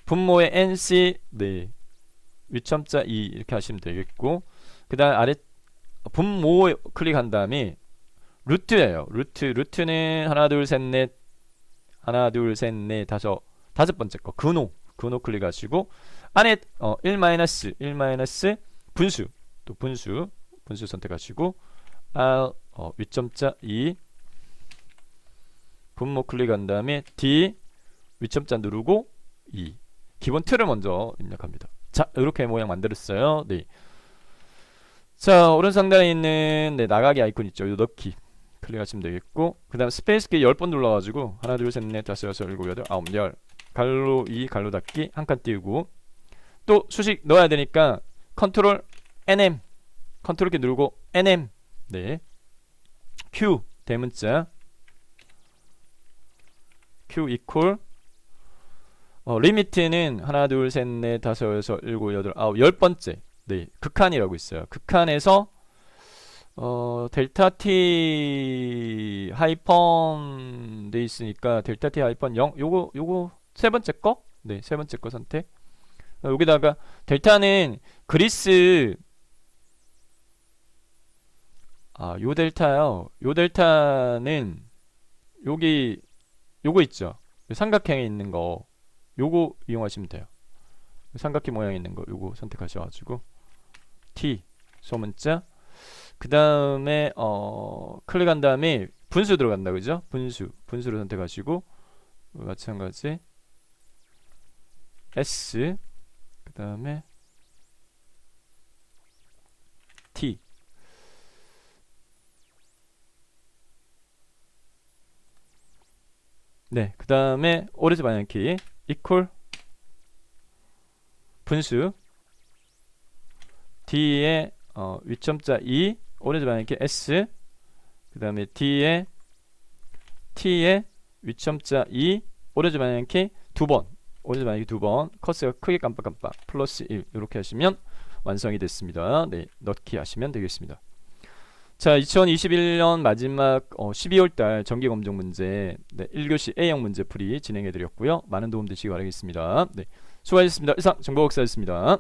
분모의 NC 네, 위점자 2 이렇게 하시면 되겠고, 그 다음 아래 분모 클릭한 다음에 루트예요. 루트는 하나 둘 셋 넷 다섯 번째 거 근호 클릭하시고, 안에 1 분수 또 분수 선택하시고, R 위점자 2 분모 클릭한 다음에 D 위점자 누르고 2 기본 틀을 먼저 입력합니다. 자, 이렇게 모양 만들었어요. 네. 자, 오른 상단에 있는 네, 나가기 아이콘 있죠. 요 넣기 클릭하시면 되겠고, 그 다음 스페이스 키 10번 눌러가지고 하나 둘 셋 넷 다섯 여섯 일곱 여덟 아홉 열 갈로 2 갈로 닫기 한 칸 띄우고, 또 수식 넣어야 되니까 컨트롤 NM 컨트롤 키 누르고 NM 네, Q 대문자 Q 이퀄 리미트는 하나 둘 셋 넷 다섯 여섯 일곱 여덟 아홉 열 번째 네, 극한이라고 있어요. 극한에서 델타 T 하이펀 돼 있으니까 델타 T 하이펀 0 요거 세 번째 거? 네, 세 번째 거 선택. 여기다가 델타는 그리스 요 델타요. 요 델타는 여기 요거 있죠. 삼각형에 있는 거 요거 이용하시면 돼요. 삼각형 모양 있는 거 요거 선택하셔가지고 T 소문자, 그 다음에 클릭한 다음에 분수 들어간다 그죠? 분수를 선택하시고 마찬가지 S 그 다음에 T 네, 그 다음에 오른쪽 방향키 이퀄 분수 D에 위점자 2 오른쪽 방향키 S 그 다음에 D에 T에 위점자 2 오른쪽 방향키 두번 오른쪽 방향키 두번 커서가 크게 깜빡깜빡 플러스 1 이렇게 하시면 완성이 됐습니다. 네, 넣기 하시면 되겠습니다. 자, 2021년 마지막 12월달 정기검정 문제 1교시 A형 문제 풀이 진행해드렸고요. 많은 도움 되시기 바라겠습니다. 네, 수고하셨습니다. 이상 정보박사였습니다.